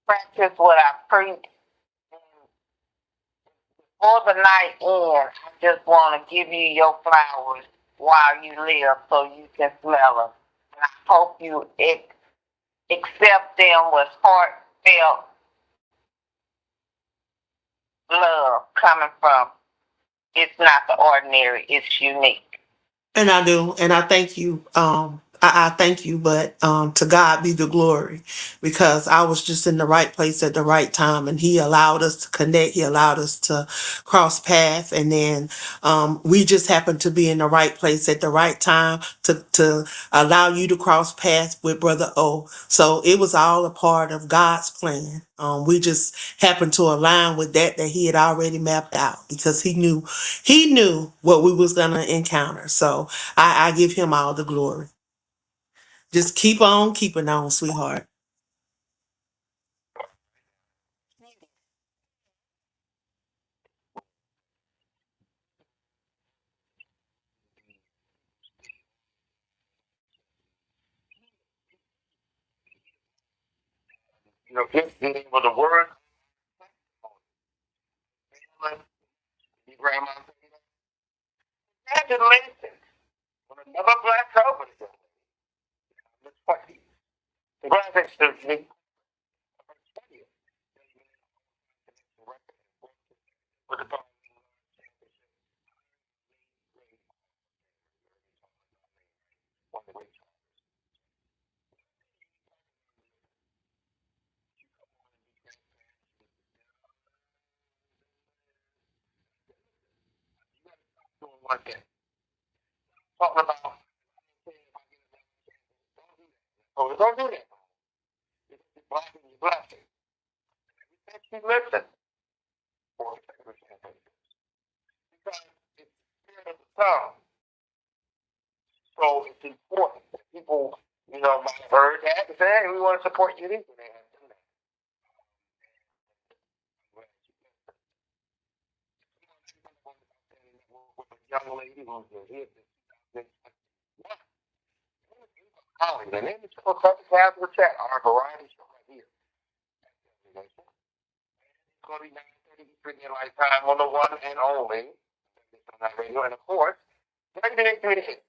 Practice what I preach. For the night end, I just want to give you your flowers while you live so you can smell them. And I hope you accept them with heartfelt love coming from. It's not the ordinary, it's unique. And I do, and I thank you. I thank you, but to God be the glory, because I was just in the right place at the right time, and He allowed us to connect. He allowed us to cross paths, and then we just happened to be in the right place at the right time to allow you to cross paths with Brother O. So it was all a part of God's plan. We just happened to align with that He had already mapped out, because He knew what we was gonna encounter. So I give Him all the glory. Just keep on keeping on, sweetheart. You know, just being able to work, your grandma, congratulations on another black company. It's funny. Congratulations to me. With the doing one thing. Talking about, oh, don't do that. You're blocking your blessing. That you listen for because it's the spirit of the tongue. So it's important that people, you know, might have heard that and say, hey, we want to support you. They have done that. With a young lady who's here since college, and then it's called Subject Half of the Chat, our variety show right here. It's going to be 9:30 Eastern Lifetime on the one and only on that radio, and of course, 30-minute communication.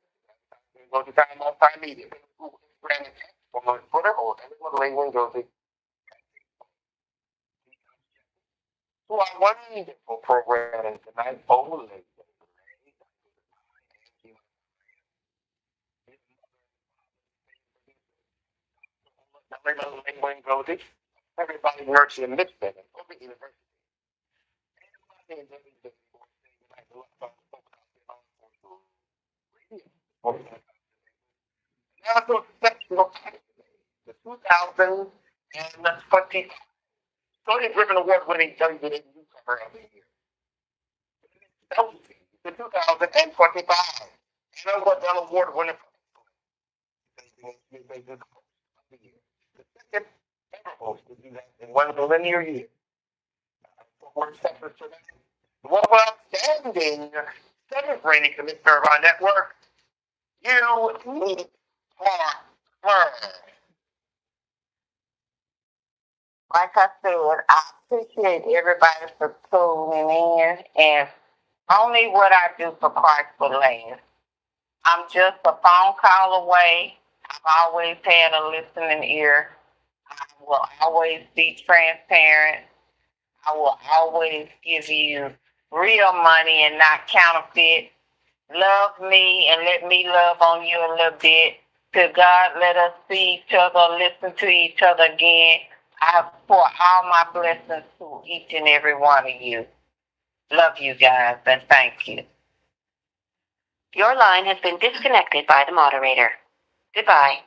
Go to time on time media. Instagram and X, or Twitter, or everyone labeling goes to our wonderful program tonight. Only. Labeling goes everybody nurtured in Michigan, Open University. National Sexual the 2020 Tony Griffin Award winning WNBA newcomer of the year. The 2025 Anna Waddell Award winner the second ever host to do that in one linear year. The one outstanding seventh rating commissioner of our network, you need her. Like I said, I appreciate everybody for tuning in, and only what I do for Christ will last. I'm just a phone call away. I've always had a listening ear. I will always be transparent. I will always give you real money and not counterfeit. Love me and let me love on you a little bit. To God, let us see each other, listen to each other again. I pour all my blessings to each and every one of you. Love you guys and thank you. Your line has been disconnected by the moderator. Goodbye.